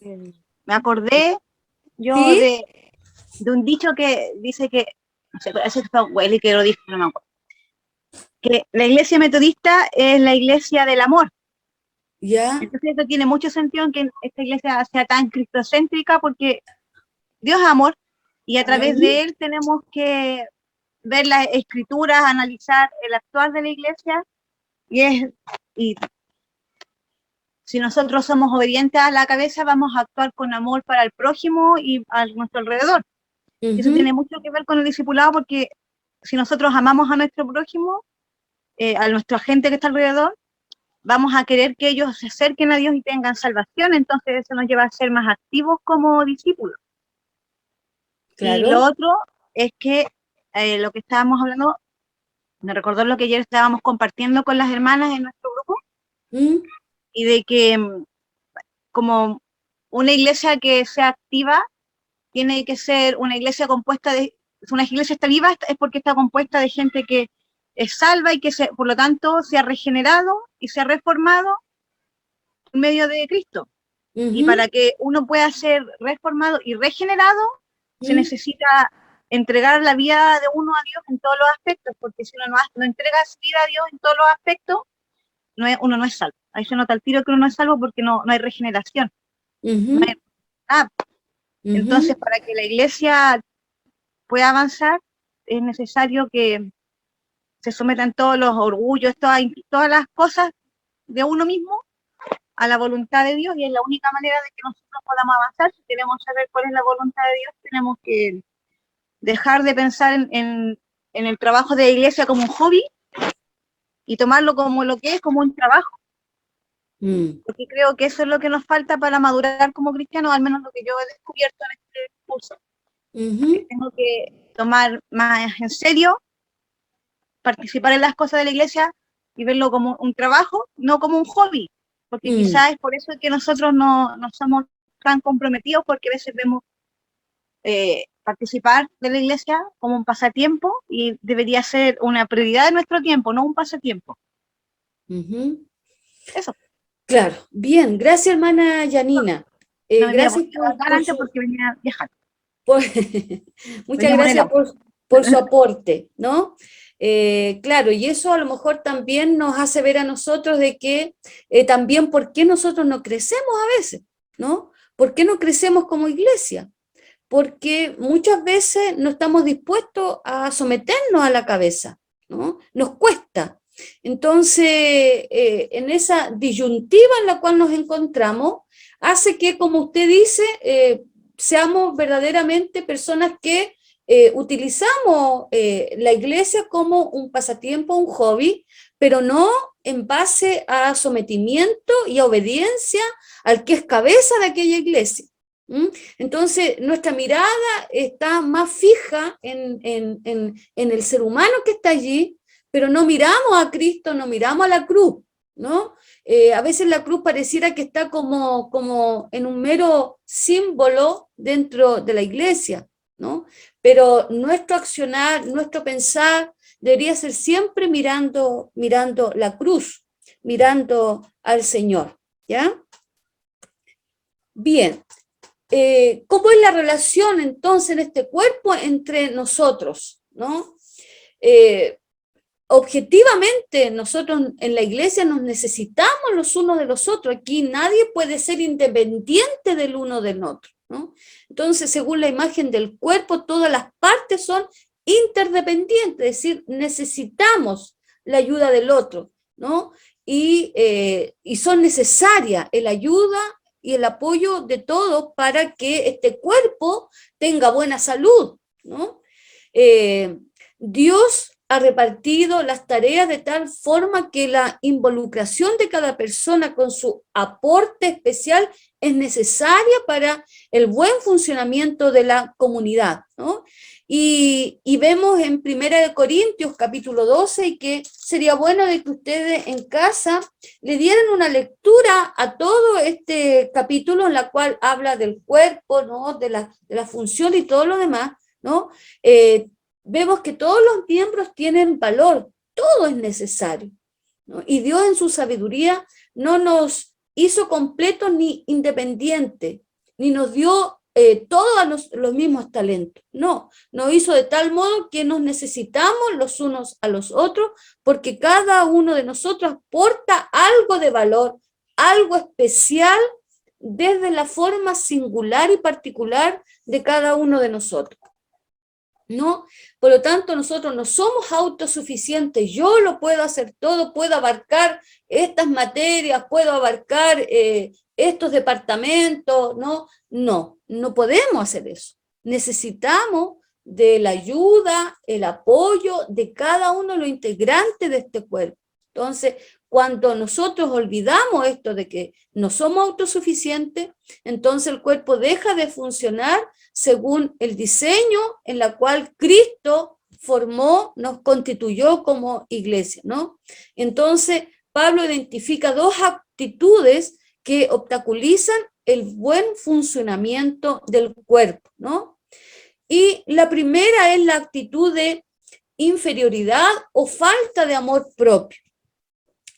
Me acordé yo ¿Sí? de un dicho que dice que, no sé, ese fue Wiley que lo dijo, no me acuerdo, que la iglesia metodista es la iglesia del amor. ¿Ya? Entonces eso tiene mucho sentido en que esta iglesia sea tan cristocéntrica, porque Dios es amor y a través de él tenemos que ver las escrituras, analizar el actuar de la iglesia, y si nosotros somos obedientes a la cabeza, vamos a actuar con amor para el prójimo y a nuestro alrededor. Eso tiene mucho que ver con el discipulado, porque si nosotros amamos a nuestro prójimo, a nuestra gente que está alrededor, vamos a querer que ellos se acerquen a Dios y tengan salvación. Entonces eso nos lleva a ser más activos como discípulos. Claro. Y lo otro es que lo que estábamos hablando, me recordó lo que ayer estábamos compartiendo con las hermanas en nuestro grupo, y de que como una iglesia que sea activa tiene que ser una iglesia compuesta de, si una iglesia está viva es porque está compuesta de gente que es salva y que por lo tanto se ha regenerado y se ha reformado en medio de Cristo. Y para que uno pueda ser reformado y regenerado, se necesita entregar la vida de uno a Dios en todos los aspectos, porque si uno no entrega su vida a Dios en todos los aspectos, uno no es salvo. Ahí se nota el tiro que uno no es salvo, porque no hay regeneración. No hay nada. Entonces, para que la iglesia pueda avanzar, es necesario que se sometan todos los orgullos, todas las cosas de uno mismo a la voluntad de Dios, y es la única manera de que nosotros podamos avanzar. Si queremos saber cuál es la voluntad de Dios, tenemos que dejar de pensar en el trabajo de la iglesia como un hobby y tomarlo como lo que es, como un trabajo. Porque creo que eso es lo que nos falta para madurar como cristianos, al menos lo que yo he descubierto en este curso. Que tengo que tomar más en serio, participar en las cosas de la iglesia y verlo como un trabajo, no como un hobby, porque quizás es por eso que nosotros no somos tan comprometidos, porque a veces vemos participar de la iglesia como un pasatiempo, y debería ser una prioridad de nuestro tiempo, no un pasatiempo. Eso. Claro, bien, gracias hermana Yanina. Gracias porque venía viajando. Muchas gracias por su aporte, ¿no? Claro, y eso a lo mejor también nos hace ver a nosotros de que también por qué nosotros no crecemos a veces, ¿no? ¿Por qué no crecemos como iglesia? Porque muchas veces no estamos dispuestos a someternos a la cabeza, ¿no? Nos cuesta. Entonces, en esa disyuntiva en la cual nos encontramos, hace que, como usted dice, seamos verdaderamente personas que utilizamos la iglesia como un pasatiempo, un hobby, pero no en base a sometimiento y a obediencia al que es cabeza de aquella iglesia, Entonces, nuestra mirada está más fija en el ser humano que está allí, pero no miramos a Cristo, no miramos a la cruz, ¿no? A veces la cruz pareciera que está como en un mero símbolo dentro de la iglesia, ¿no? Pero nuestro accionar, nuestro pensar debería ser siempre mirando la cruz, mirando al Señor, ¿ya? Bien. ¿Cómo es la relación entonces en este cuerpo entre nosotros, ¿no? Objetivamente nosotros en la iglesia nos necesitamos los unos de los otros. Aquí nadie puede ser independiente del uno del otro, ¿no? Entonces, según la imagen del cuerpo, todas las partes son interdependientes, es decir, necesitamos la ayuda del otro, ¿no? Y son necesarias la ayuda y el apoyo de todos para que este cuerpo tenga buena salud, ¿no? Dios ha repartido las tareas de tal forma que la involucración de cada persona con su aporte especial es necesaria para el buen funcionamiento de la comunidad, ¿no? Y vemos en 1 Corintios capítulo 12 y que sería bueno de que ustedes en casa le dieran una lectura a todo este capítulo en la cual habla del cuerpo, ¿no? de la función y todo lo demás, ¿no? Vemos que todos los miembros tienen valor, todo es necesario, ¿no? Y Dios en su sabiduría no nos hizo completos ni independientes, ni nos dio todos los mismos talentos. No, nos hizo de tal modo que nos necesitamos los unos a los otros, porque cada uno de nosotros aporta algo de valor, algo especial desde la forma singular y particular de cada uno de nosotros, ¿no? Por lo tanto, nosotros no somos autosuficientes. Yo lo puedo hacer todo, puedo abarcar estas materias, puedo abarcar estos departamentos, ¿no? No podemos hacer eso. Necesitamos de la ayuda, el apoyo de cada uno de los integrantes de este cuerpo. Entonces, cuando nosotros olvidamos esto de que no somos autosuficientes, entonces el cuerpo deja de funcionar según el diseño en la cual Cristo formó, nos constituyó como iglesia, ¿no? Entonces, Pablo identifica dos actitudes que obstaculizan el buen funcionamiento del cuerpo, ¿no? Y la primera es la actitud de inferioridad o falta de amor propio.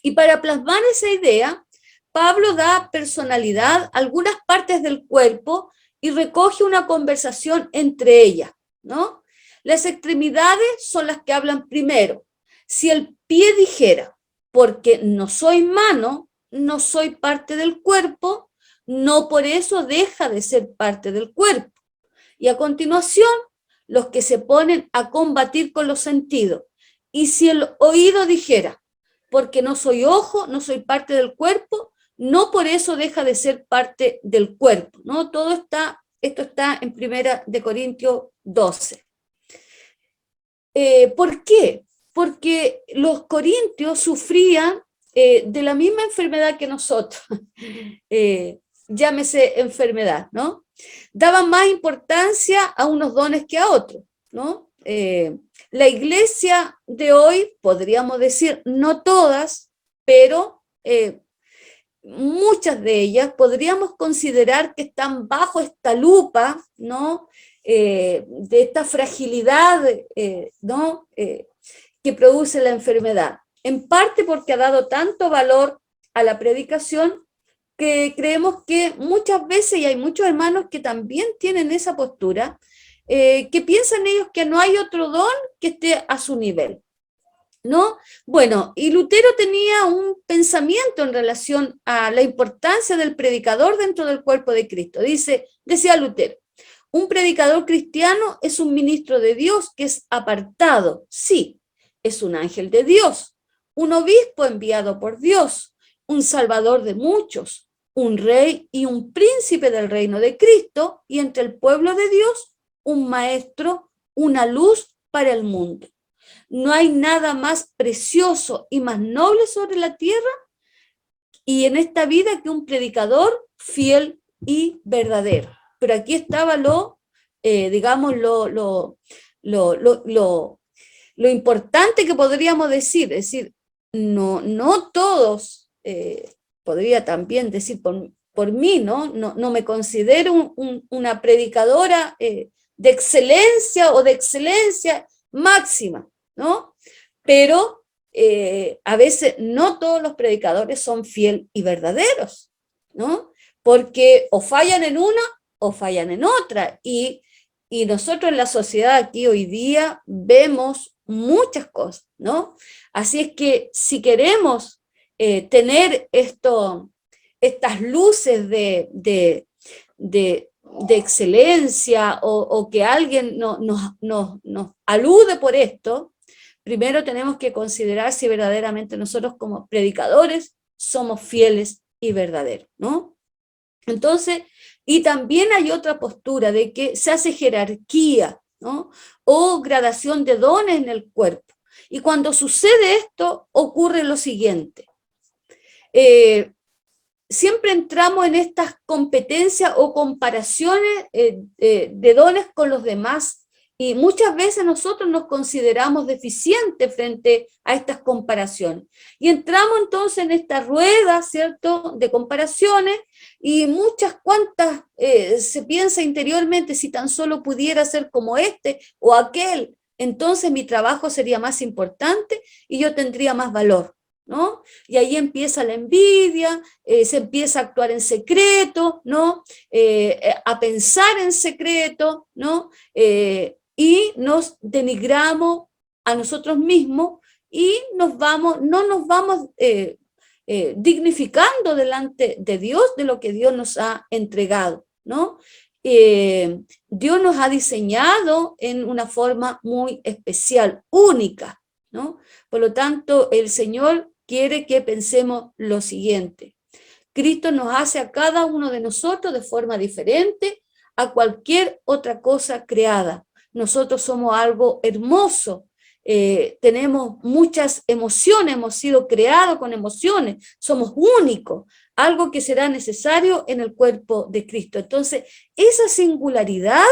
Y para plasmar esa idea, Pablo da personalidad a algunas partes del cuerpo y recoge una conversación entre ellas, ¿no? Las extremidades son las que hablan primero. Si el pie dijera, porque no soy mano, no soy parte del cuerpo, no por eso deja de ser parte del cuerpo. Y a continuación, los que se ponen a combatir con los sentidos. Y si el oído dijera, porque no soy ojo, no soy parte del cuerpo, no por eso deja de ser parte del cuerpo, ¿no? Esto está en 1 Corintios 12. ¿Por qué? Porque los corintios sufrían de la misma enfermedad que nosotros, llámese enfermedad, ¿no? Daban más importancia a unos dones que a otros, ¿no? La iglesia de hoy, podríamos decir, no todas, pero muchas de ellas podríamos considerar que están bajo esta lupa, ¿no? De esta fragilidad, ¿no? Que produce la enfermedad. En parte porque ha dado tanto valor a la predicación que creemos que muchas veces, y hay muchos hermanos que también tienen esa postura, que piensan ellos que no hay otro don que esté a su nivel, ¿no? Bueno, y Lutero tenía un pensamiento en relación a la importancia del predicador dentro del cuerpo de Cristo. Decía Lutero, un predicador cristiano es un ministro de Dios que es apartado, sí, es un ángel de Dios, un obispo enviado por Dios, un salvador de muchos, un rey y un príncipe del reino de Cristo, y entre el pueblo de Dios, un maestro, una luz para el mundo. No hay nada más precioso y más noble sobre la tierra y en esta vida que un predicador fiel y verdadero. pero aquí estaba digamos, lo importante que podríamos decir, es decir, no todos, podría también decir por mí, no me considero una predicadora de excelencia o de excelencia máxima, ¿no? Pero a veces no todos los predicadores son fieles y verdaderos, ¿no? Porque o fallan en una o fallan en otra, y nosotros en la sociedad aquí hoy día vemos muchas cosas, ¿no? Así es que si queremos tener estas luces de excelencia, o que alguien nos alude por esto, primero tenemos que considerar si verdaderamente nosotros como predicadores somos fieles y verdaderos, ¿no? Entonces, y también hay otra postura de que se hace jerarquía, ¿no? O gradación de dones en el cuerpo. Y cuando sucede esto, ocurre lo siguiente. Siempre entramos en estas competencias o comparaciones de dones con los demás, y muchas veces nosotros nos consideramos deficientes frente a estas comparaciones. Y entramos entonces en esta rueda, ¿cierto?, de comparaciones, y muchas cuantas se piensa interiormente, si tan solo pudiera ser como este o aquel, entonces mi trabajo sería más importante y yo tendría más valor, ¿no? Y ahí empieza la envidia, se empieza a actuar en secreto, ¿no? A pensar en secreto, ¿no? Y nos denigramos a nosotros mismos y no nos vamos dignificando delante de Dios, de lo que Dios nos ha entregado, ¿no? Dios nos ha diseñado en una forma muy especial, única, ¿no? Por lo tanto, el Señor quiere que pensemos lo siguiente: Cristo nos hace a cada uno de nosotros de forma diferente a cualquier otra cosa creada. Nosotros somos algo hermoso, tenemos muchas emociones, hemos sido creados con emociones, somos únicos, algo que será necesario en el cuerpo de Cristo. Entonces, esa singularidad,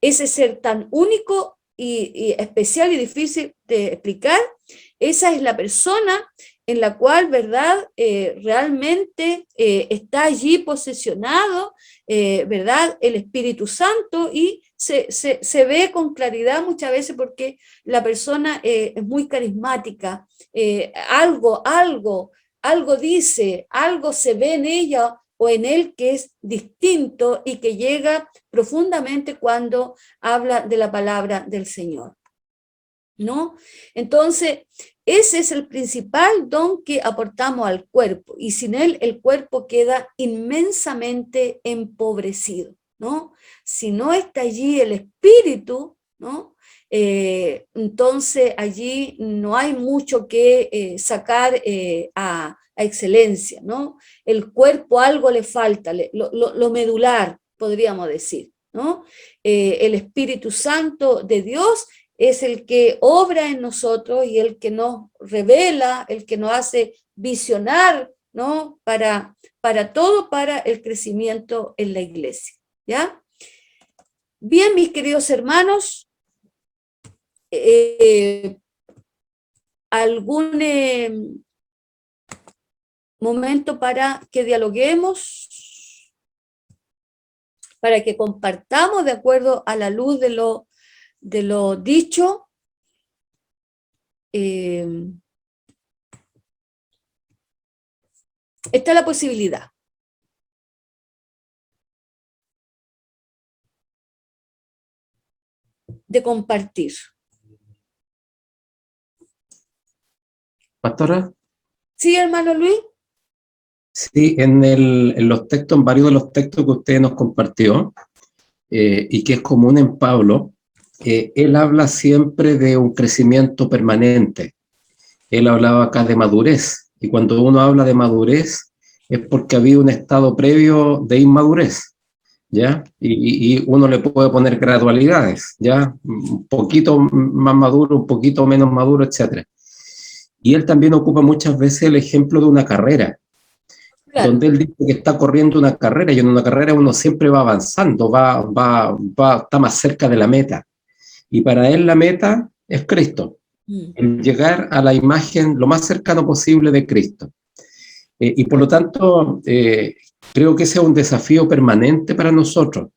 ese ser tan único y especial y difícil de explicar, esa es la persona en la cual, ¿verdad?, realmente está allí posesionado, ¿verdad?, el Espíritu Santo, y se ve con claridad muchas veces porque la persona es muy carismática, algo dice, algo se ve en ella o en él que es distinto y que llega profundamente cuando habla de la palabra del Señor, ¿no? Entonces, ese es el principal don que aportamos al cuerpo, y sin él el cuerpo queda inmensamente empobrecido, ¿no? Si no está allí el espíritu, ¿no? Entonces allí no hay mucho que sacar a excelencia, ¿no? El cuerpo algo le falta, lo medular, podríamos decir, ¿no? El Espíritu Santo de Dios es el que obra en nosotros y el que nos revela, el que nos hace visionar, ¿no? Para todo, para el crecimiento en la iglesia, ¿ya? Bien, mis queridos hermanos, algún momento para que dialoguemos, para que compartamos de acuerdo a la luz de lo dicho. Está la posibilidad. De compartir. ¿Pastora? Sí, hermano Luis. Sí, en los textos, en varios de los textos que usted nos compartió, y que es común en Pablo, él habla siempre de un crecimiento permanente. Él hablaba acá de madurez, y cuando uno habla de madurez es porque había un estado previo de inmadurez, ¿ya? Y uno le puede poner gradualidades, ¿ya? Un poquito más maduro, un poquito menos maduro, etc. Y él también ocupa muchas veces el ejemplo de una carrera. donde él dice que está corriendo una carrera, y en una carrera uno siempre va avanzando, está más cerca de la meta. Y para él la meta es Cristo, el llegar a la imagen lo más cercano posible de Cristo. Y por lo tanto, creo que ese es un desafío permanente para nosotros.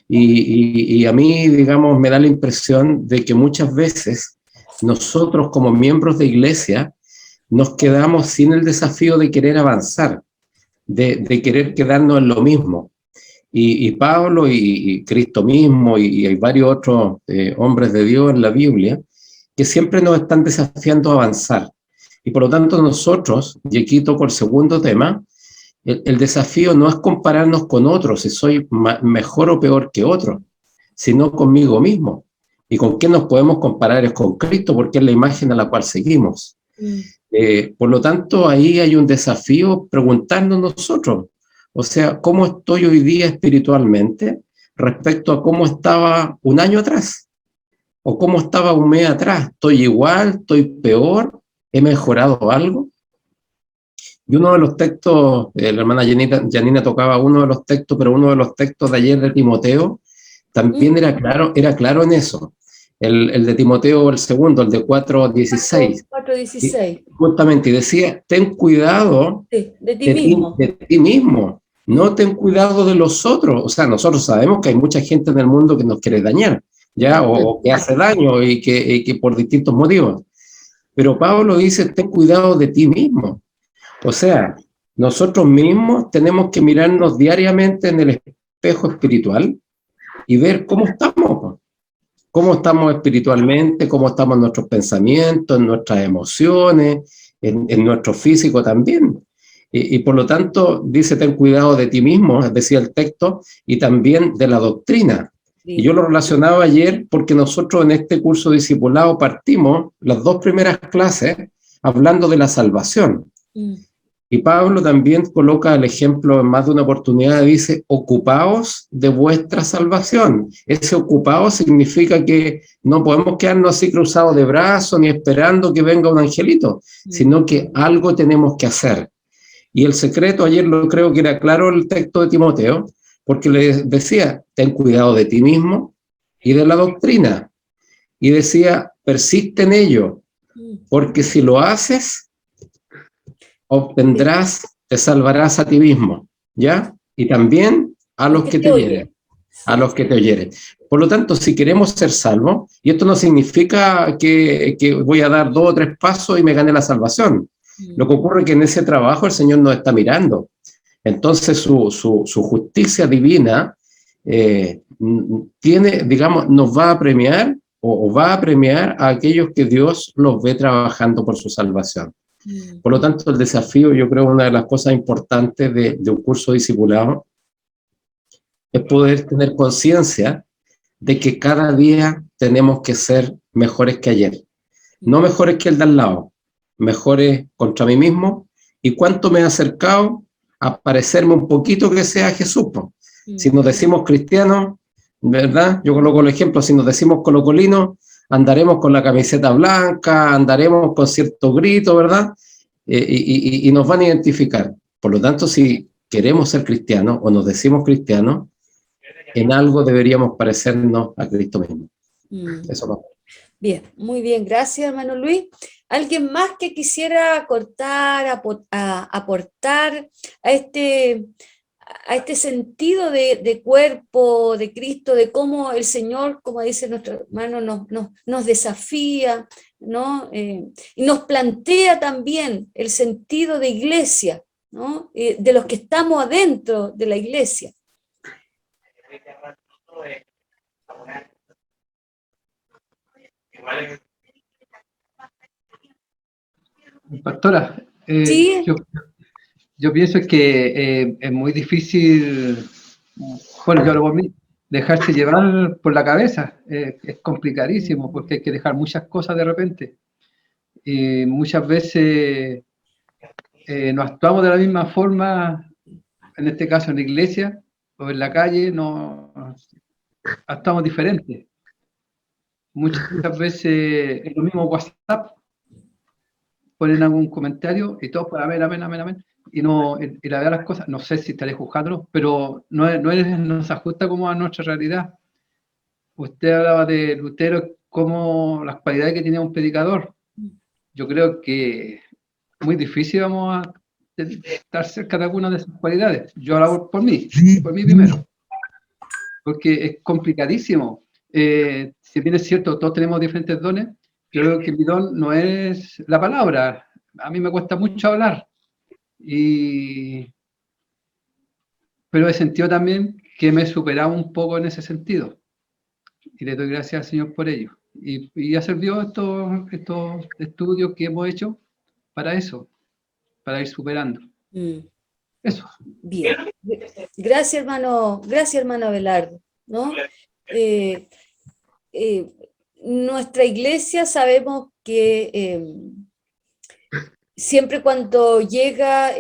Y a mí, digamos, me da la impresión de que muchas veces nosotros como miembros de iglesia nos quedamos sin el desafío de querer avanzar, de querer quedarnos en lo mismo. Y Pablo y Cristo mismo y hay varios otros hombres de Dios en la Biblia que siempre nos están desafiando a avanzar. Y por lo tanto nosotros, y aquí toco el segundo tema, el desafío no es compararnos con otros, si soy mejor o peor que otros, sino conmigo mismo. ¿Y con qué nos podemos comparar? Es con Cristo, porque es la imagen a la cual seguimos. Por lo tanto, ahí hay un desafío preguntarnos nosotros, o sea, ¿cómo estoy hoy día espiritualmente respecto a cómo estaba un año atrás? ¿O cómo estaba un mes atrás? ¿Estoy igual? ¿Estoy peor? ¿He mejorado algo? Y uno de los textos, la hermana Janina tocaba uno de los textos, pero uno de los textos de ayer de Timoteo también era claro en eso. El de Timoteo, el segundo, el de 4:16. 4:16. Justamente, y decía, ten cuidado de ti mismo. No ten cuidado de los otros. O sea, nosotros sabemos que hay mucha gente en el mundo que nos quiere dañar, ¿ya? O que hace daño y que por distintos motivos. Pero Pablo dice, ten cuidado de ti mismo. O sea, nosotros mismos tenemos que mirarnos diariamente en el espejo espiritual y ver cómo estamos espiritualmente, cómo estamos en nuestros pensamientos, en nuestras emociones, en nuestro físico también. Y por lo tanto, dice, ten cuidado de ti mismo, decía el texto, y también de la doctrina. Y yo lo relacionaba ayer porque nosotros en este curso discipulado partimos las 2 primeras clases hablando de la salvación. Y Pablo también coloca el ejemplo en más de una oportunidad, dice, ocupaos de vuestra salvación. Ese ocupaos significa que no podemos quedarnos así cruzados de brazos ni esperando que venga un angelito, sino que algo tenemos que hacer. Y el secreto, ayer lo creo que era claro el texto de Timoteo, porque le decía, ten cuidado de ti mismo y de la doctrina. Y decía, persiste en ello, porque si lo haces, obtendrás, te salvarás a ti mismo, ¿ya? Y también a los que te oyeren, Por lo tanto, si queremos ser salvos, y esto no significa que voy a dar 2 o 3 pasos y me gane la salvación. Lo que ocurre es que en ese trabajo el Señor nos está mirando. Entonces su justicia divina nos va a premiar o va a premiar a aquellos que Dios los ve trabajando por su salvación. Por lo tanto, el desafío, yo creo, una de las cosas importantes de un curso discipulado es poder tener conciencia de que cada día tenemos que ser mejores que ayer. No mejores que el de al lado, mejores contra mí mismo. ¿Y cuánto me he acercado a parecerme un poquito que sea Jesús? Si nos decimos cristianos, ¿verdad? Yo coloco el ejemplo, si nos decimos colocolinos, andaremos con la camiseta blanca, andaremos con cierto grito, ¿verdad? Y nos van a identificar. Por lo tanto, si queremos ser cristianos o nos decimos cristianos, en algo deberíamos parecernos a Cristo mismo. Eso va. Bien, muy bien, gracias, hermano Luis. ¿Alguien más que quisiera aportar a este sentido de cuerpo de Cristo, de cómo el Señor, como dice nuestro hermano, nos desafía, ¿no? Y nos plantea también el sentido de iglesia, ¿no? De los que estamos adentro de la iglesia? Pastora, ¿Sí? yo pienso que es muy difícil, bueno, yo lo por mí, dejarse llevar por la cabeza. Es complicadísimo porque hay que dejar muchas cosas de repente. Y muchas veces no actuamos de la misma forma, en este caso en la iglesia o en la calle, no actuamos diferentes. Muchas veces en lo mismo WhatsApp ponen algún comentario y todos por amén. y no, y la verdad las cosas, no sé si estaré juzgándolo, pero no se ajusta como a nuestra realidad. Usted hablaba de Lutero como las cualidades que tenía un predicador. Yo creo que muy difícil vamos a estar cerca de alguna de esas cualidades. Yo hablo por mí primero, porque es complicadísimo. Si bien es cierto, todos tenemos diferentes dones, creo que mi don no es la palabra. A mí me cuesta mucho hablar. Pero he sentido también que me he superado un poco en ese sentido. Y le doy gracias al Señor por ello. Y ha servido estos estudios que hemos hecho para eso, para ir superando. Eso. Bien. Gracias, hermano Abelardo, ¿no? Nuestra iglesia sabemos que siempre cuando llega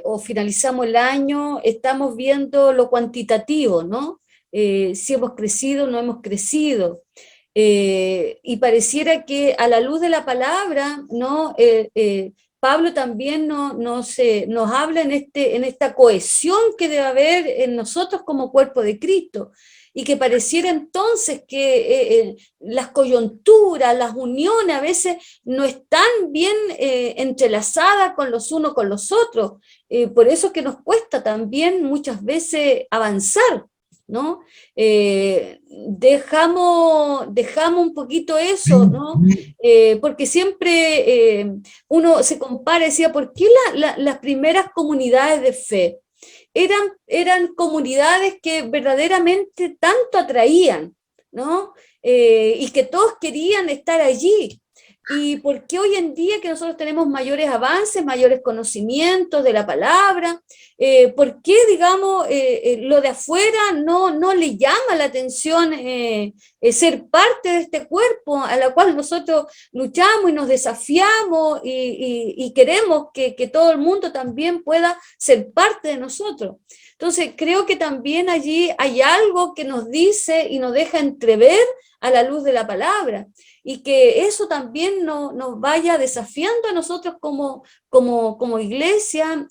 o finalizamos el año, estamos viendo lo cuantitativo, ¿no? Si hemos crecido, no hemos crecido. Y pareciera que a la luz de la palabra, ¿no? Pablo también nos habla en esta cohesión que debe haber en nosotros como cuerpo de Cristo, y que pareciera entonces que las coyunturas, las uniones a veces no están bien entrelazadas con los unos con los otros. Por eso es que nos cuesta también muchas veces avanzar, ¿no? Dejamos un poquito eso, ¿no? Porque siempre uno se compara y decía, ¿por qué las primeras comunidades de fe eran comunidades que verdaderamente tanto atraían, ¿no? Y que todos querían estar allí? ¿Y por qué hoy en día que nosotros tenemos mayores avances, mayores conocimientos de la palabra? ¿Por qué, digamos, lo de afuera no le llama la atención ser parte de este cuerpo a la cual nosotros luchamos y nos desafiamos y queremos que todo el mundo también pueda ser parte de nosotros? Entonces, creo que también allí hay algo que nos dice y nos deja entrever a la luz de la palabra, y que eso también nos vaya desafiando a nosotros como iglesia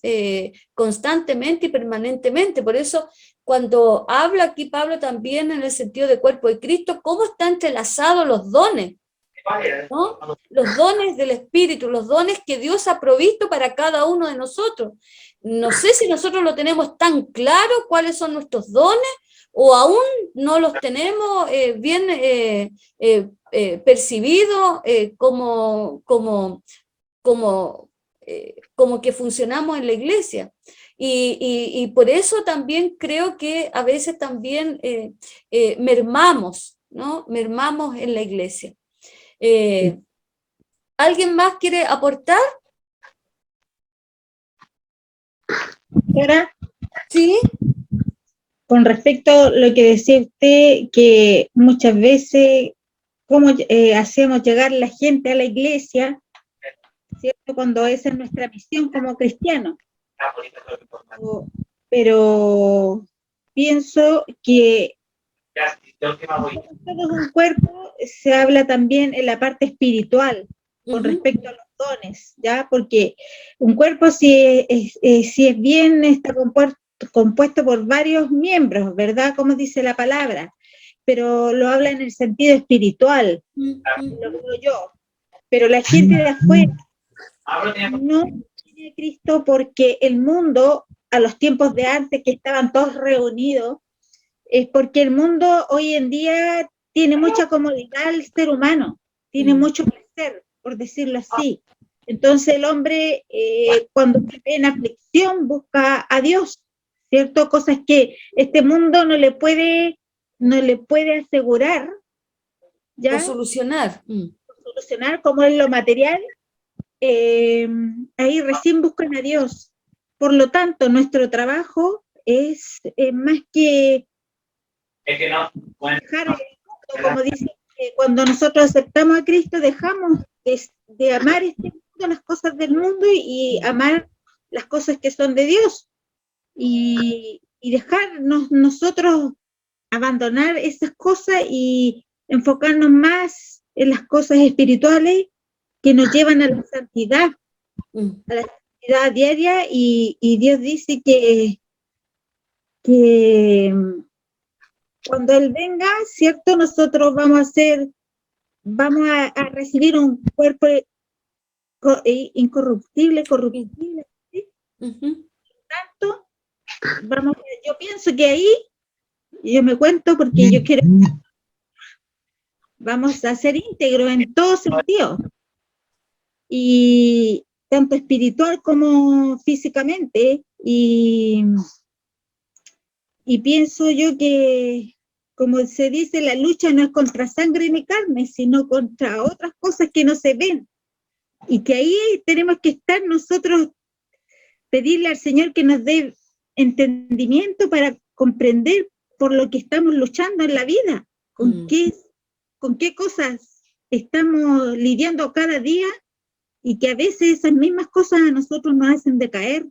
constantemente y permanentemente. Por eso, cuando habla aquí Pablo también en el sentido de cuerpo de Cristo, cómo están entrelazados los dones, ¿no? Los dones del Espíritu, los dones que Dios ha provisto para cada uno de nosotros. No sé si nosotros lo tenemos tan claro cuáles son nuestros dones, o aún no los tenemos bien percibidos como que funcionamos en la iglesia. Y por eso también creo que a veces también mermamos, ¿no? Mermamos en la iglesia. ¿Alguien más quiere aportar? Ahora, ¿Sí? con respecto a lo que decía usted, que muchas veces, ¿cómo hacemos llegar la gente a la iglesia? ¿Cierto? Cuando esa es nuestra misión como cristianos. Pero pienso que todo es un cuerpo, se habla también en la parte espiritual, con respecto a los dones, ¿ya? Porque un cuerpo si es bien, está compuesto por varios miembros, ¿verdad? Como dice la palabra, pero lo habla en el sentido espiritual, lo digo yo. Pero la gente de afuera no tiene Cristo, porque el mundo, a los tiempos de antes que estaban todos reunidos, es porque el mundo hoy en día tiene mucha comodidad al ser humano, tiene mucho placer, por decirlo así. Entonces el hombre cuando se ve en aflicción busca a Dios, ¿cierto? Cosas que este mundo no le puede asegurar, ¿ya? O solucionar. Solucionar, como es lo material, ahí recién buscan a Dios. Por lo tanto, nuestro trabajo es más que dejar el mundo, como dice, cuando nosotros aceptamos a Cristo, dejamos de amar este mundo, las cosas del mundo, y amar las cosas que son de Dios, y dejarnos nosotros abandonar esas cosas y enfocarnos más en las cosas espirituales que nos llevan a la santidad, actividad diaria y Dios dice que cuando Él venga, ¿cierto? Nosotros vamos a recibir un cuerpo incorruptible, corruptible, ¿sí? Tanto, yo pienso que ahí, yo me cuento porque yo quiero, vamos a ser íntegros en todo sentido, y tanto espiritual como físicamente, y pienso yo que, como se dice, la lucha no es contra sangre ni carne, sino contra otras cosas que no se ven, y que ahí tenemos que estar nosotros, pedirle al Señor que nos dé entendimiento para comprender por lo que estamos luchando en la vida, con qué cosas estamos lidiando cada día, y que a veces esas mismas cosas a nosotros nos hacen decaer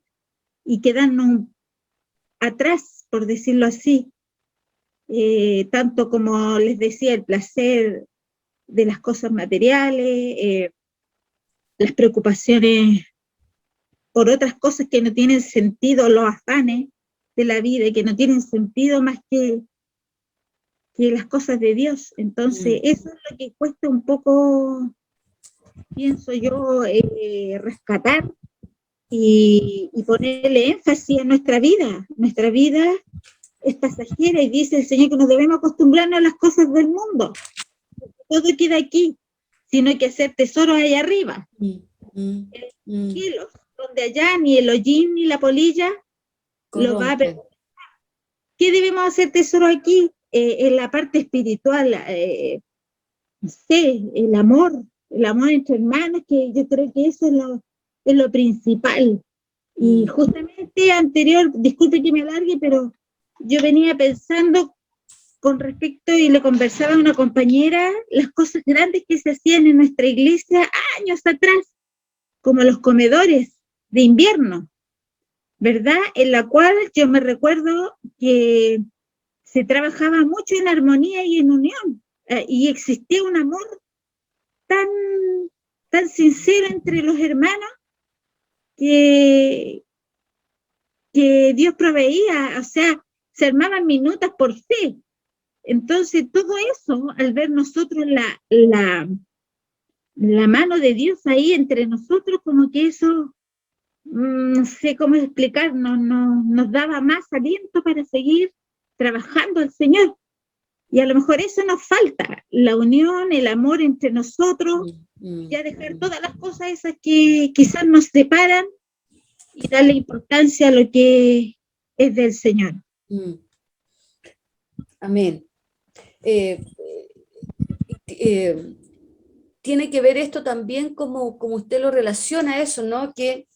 y quedarnos atrás, por decirlo así, tanto como les decía, el placer de las cosas materiales, las preocupaciones por otras cosas que no tienen sentido, los afanes de la vida, y que no tienen sentido más que las cosas de Dios. Entonces, eso es lo que cuesta un poco, pienso yo, rescatar y ponerle énfasis a nuestra vida. Nuestra vida es pasajera, y dice el Señor que nos debemos acostumbrarnos a las cosas del mundo. Todo queda aquí, sino hay que hacer tesoros allá arriba, en los cielos, donde allá ni el hollín ni la polilla lo va a perder. ¿Qué debemos hacer tesoro aquí? En la parte espiritual, no sé, el amor entre hermanos, que yo creo que eso es lo principal. Y justamente anterior, disculpe que me alargue, pero yo venía pensando con respecto, y le conversaba a una compañera, las cosas grandes que se hacían en nuestra iglesia años atrás, como los comedores de invierno, ¿verdad? En la cual yo me recuerdo que se trabajaba mucho en armonía y en unión, y existía un amor tan sincero entre los hermanos que Dios proveía, o sea, se armaban minutas por fe. Entonces, todo eso, al ver nosotros la mano de Dios ahí entre nosotros, como que eso, no sé cómo explicar, nos daba más aliento para seguir trabajando al Señor. Y a lo mejor eso nos falta, la unión, el amor entre nosotros, ya dejar todas las cosas esas que quizás nos separan y darle importancia a lo que es del Señor. Amén. Tiene que ver esto también como usted lo relaciona a eso, ¿no? Que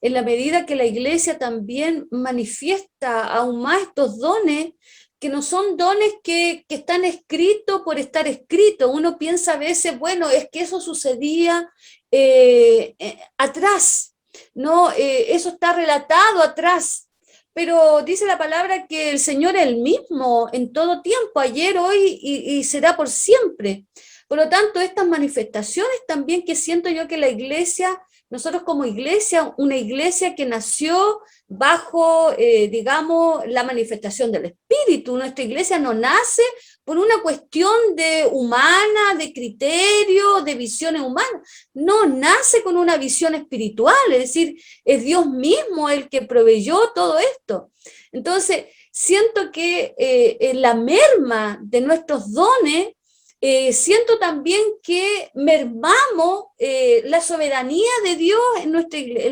en la medida que la iglesia también manifiesta aún más estos dones, que no son dones que están escritos por estar escritos. Uno piensa a veces, bueno, es que eso sucedía atrás, ¿no? Eso está relatado atrás, pero dice la palabra que el Señor es el mismo en todo tiempo, ayer, hoy y será por siempre. Por lo tanto, estas manifestaciones también que siento yo que la iglesia, nosotros como iglesia, una iglesia que nació bajo, digamos, la manifestación del Espíritu. Nuestra iglesia no nace por una cuestión humana, de criterio, de visiones humanas. No, nace con una visión espiritual, es decir, es Dios mismo el que proveyó todo esto. Entonces, siento que en la merma de nuestros dones, siento también que mermamos la soberanía de Dios en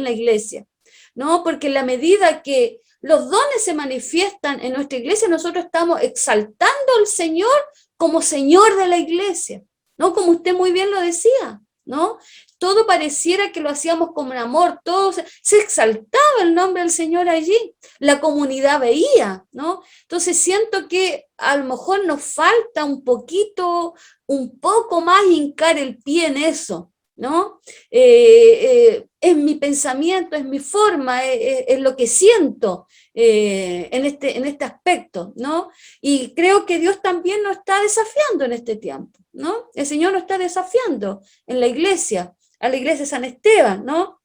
la iglesia, ¿no? Porque en la medida que los dones se manifiestan en nuestra iglesia, nosotros estamos exaltando al Señor como Señor de la iglesia, ¿no? Como usted muy bien lo decía, ¿no? Todo pareciera que lo hacíamos con amor, todo se exaltaba el nombre del Señor allí, la comunidad veía, ¿no? Entonces siento que a lo mejor nos falta un poco más hincar el pie en eso, ¿no? Es mi pensamiento, es mi forma, es lo que siento en este aspecto, ¿no? Y creo que Dios también nos está desafiando en este tiempo, ¿no? El Señor nos está desafiando en la iglesia, a la iglesia de San Esteban, ¿no?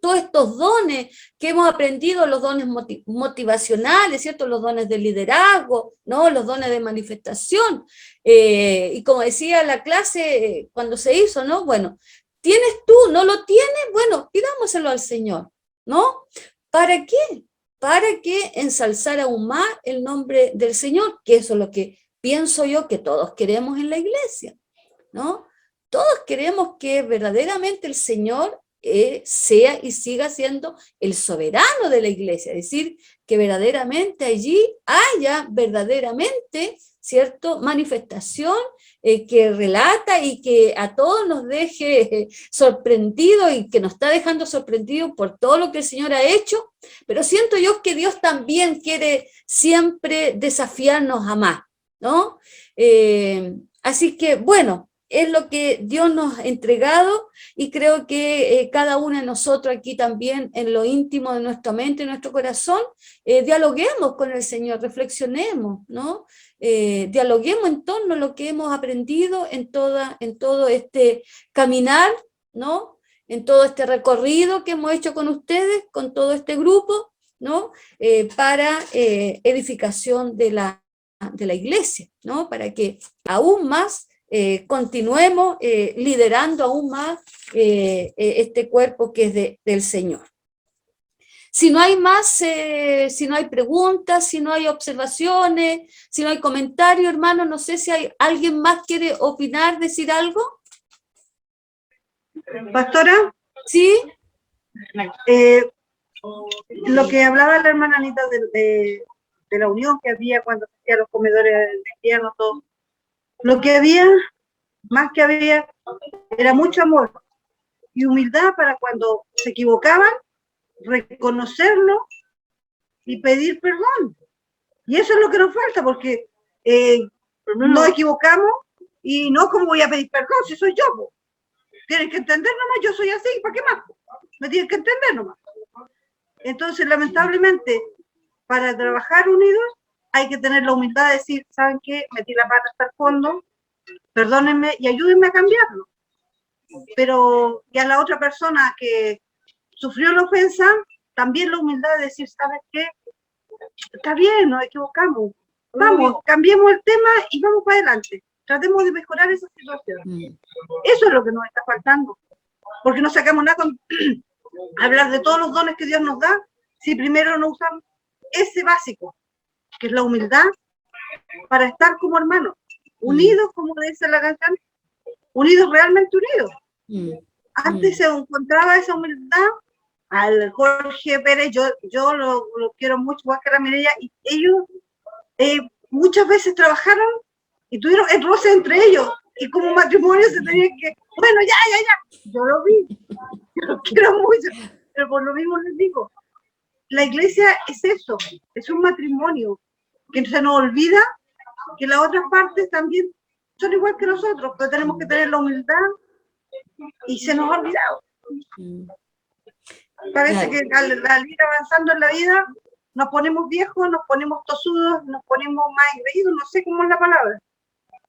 todos estos dones que hemos aprendido, los dones motivacionales, ¿cierto? Los dones de liderazgo, ¿no? Los dones de manifestación. Y como decía la clase cuando se hizo, ¿no? Bueno, ¿tienes tú? ¿No lo tienes? Bueno, pidámoselo al Señor, ¿no? ¿Para qué? Para que ensalzar aún más el nombre del Señor, que eso es lo que pienso yo que todos queremos en la iglesia, ¿no? Todos queremos que verdaderamente el Señor sea y siga siendo el soberano de la iglesia, es decir, que verdaderamente allí haya verdaderamente, ¿cierto?, manifestación que relata y que a todos nos deje sorprendidos y que nos está dejando sorprendidos por todo lo que el Señor ha hecho, pero siento yo que Dios también quiere siempre desafiarnos a más, ¿no? Así que, bueno, es lo que Dios nos ha entregado y creo que cada uno de nosotros aquí también en lo íntimo de nuestra mente, en nuestro corazón, dialoguemos con el Señor, reflexionemos, ¿no? Dialoguemos en torno a lo que hemos aprendido en todo este caminar, ¿no? En todo este recorrido que hemos hecho con ustedes, con todo este grupo, ¿no? Para edificación de la iglesia, ¿no? Para que aún más continuemos liderando aún más este cuerpo que es del Señor. Si no hay más, si no hay preguntas, si no hay observaciones, si no hay comentarios, hermano, no sé si hay alguien más quiere opinar, decir algo. Pastora. Sí. Lo que hablaba la hermana Anita de la unión que había cuando se hacían los comedores de invierno, todo. Lo que había, más que había, era mucho amor y humildad para cuando se equivocaban, reconocerlo y pedir perdón. Y eso es lo que nos falta, porque nos equivocamos y no como voy a pedir perdón si soy yo. Po. Tienen que entender nomás, yo soy así, ¿para qué más? Me tienen que entender nomás. Entonces, lamentablemente, para trabajar unidos, hay que tener la humildad de decir, ¿saben qué? Metí la pata hasta el fondo, perdónenme y ayúdenme a cambiarlo. Pero y a la otra persona que sufrió la ofensa, también la humildad de decir, ¿sabes qué? Está bien, nos equivocamos. Vamos, cambiemos el tema y vamos para adelante. Tratemos de mejorar esa situación. Eso es lo que nos está faltando. Porque no sacamos nada con hablar de todos los dones que Dios nos da, si primero no usamos ese básico, que es la humildad, para estar como hermanos, unidos, como dice la canción, unidos, realmente unidos. Antes se encontraba esa humildad. Al Jorge Pérez, yo lo quiero mucho, igual que la Mireya, y ellos muchas veces trabajaron y tuvieron el roce entre ellos, y como matrimonio se tenían que, bueno, ya, yo lo vi, yo lo quiero mucho, pero por lo mismo les digo, la iglesia es eso, es un matrimonio, que se nos olvida que las otras partes también son igual que nosotros, pero tenemos que tener la humildad, y se nos ha olvidado. Parece que al ir avanzando en la vida, nos ponemos viejos, nos ponemos tosudos, nos ponemos más engreídos, no sé cómo es la palabra.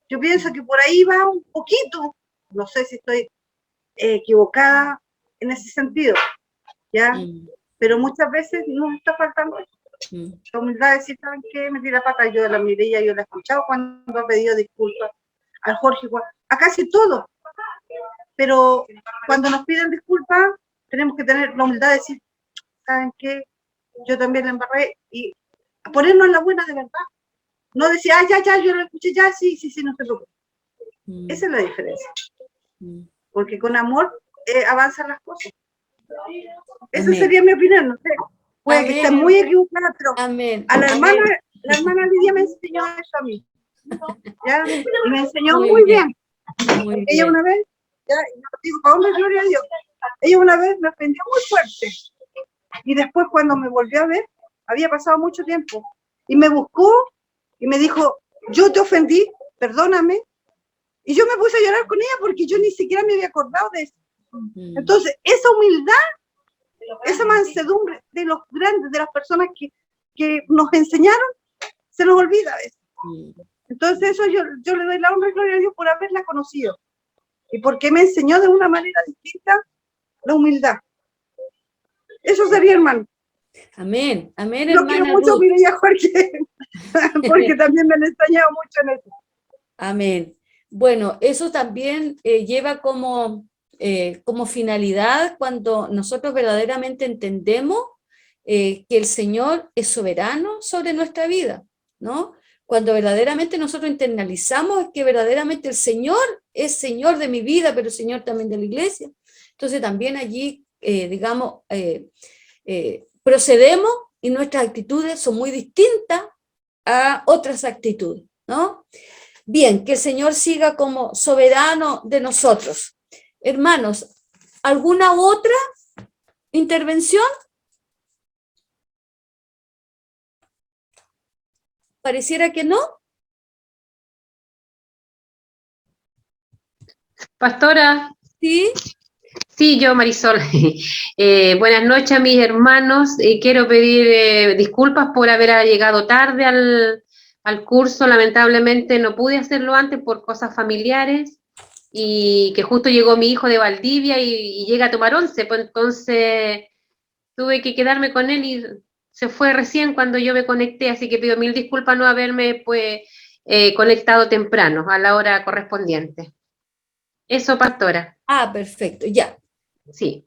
Yo pienso que por ahí va un poquito, no sé si estoy equivocada en ese sentido, ¿ya? Pero muchas veces nos está faltando eso. La humildad de decir, ¿saben qué? Metí la pata, yo la miré, yo la he escuchado cuando ha pedido disculpas al Jorge, a casi todo. Pero cuando nos piden disculpas, tenemos que tener la humildad de decir, ¿saben qué? Yo también la embarré, y ponernos en la buena de verdad. No decir, ya, yo lo escuché, ya, sí, no se preocupe. Esa es la diferencia. Porque con amor avanzan las cosas. Esa sería mi opinión, no sé. Puede que esté muy equivocada, pero a la hermana Lidia me enseñó eso a mí. ¿Ya? Y me enseñó muy bien. Ella una vez, ya, y no digo, hombre, gloria a Dios. Ella una vez me ofendió muy fuerte, y después cuando me volvió a ver, había pasado mucho tiempo, y me buscó, y me dijo, yo te ofendí, perdóname, y yo me puse a llorar con ella, porque yo ni siquiera me había acordado de eso. Entonces, esa humildad, esa mansedumbre de los grandes, de las personas que nos enseñaron, se nos olvida a veces. Entonces eso yo le doy la honra y gloria a Dios por haberla conocido, y porque me enseñó de una manera distinta la humildad. Eso sería, hermano. Amén, amén, Lo hermana quiero mucho, Ruth. Mireya Jorge, porque también me han extrañado mucho en eso. Amén. Bueno, eso también lleva como finalidad cuando nosotros verdaderamente entendemos que el Señor es soberano sobre nuestra vida, ¿no? Cuando verdaderamente nosotros internalizamos que verdaderamente el Señor es Señor de mi vida, pero Señor también de la iglesia. Entonces también allí, digamos, procedemos y nuestras actitudes son muy distintas a otras actitudes, ¿no? Bien, que el Señor siga como soberano de nosotros. Hermanos, ¿alguna otra intervención? Pareciera que no. Pastora. Sí. Sí, yo, Marisol. Buenas noches a mis hermanos. Quiero pedir disculpas por haber llegado tarde al curso. Lamentablemente no pude hacerlo antes por cosas familiares y que justo llegó mi hijo de Valdivia y llega a tomar 11, pues entonces tuve que quedarme con él y se fue recién cuando yo me conecté, así que pido mil disculpas no haberme pues conectado temprano, a la hora correspondiente. Eso, pastora. Ah, perfecto, ya. Sí.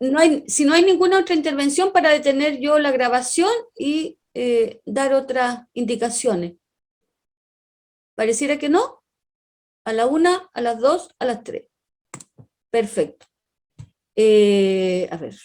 Si no hay ninguna otra intervención para detener yo la grabación y dar otras indicaciones. Pareciera que no. A la 1, a las 2, a las 3. Perfecto. A ver.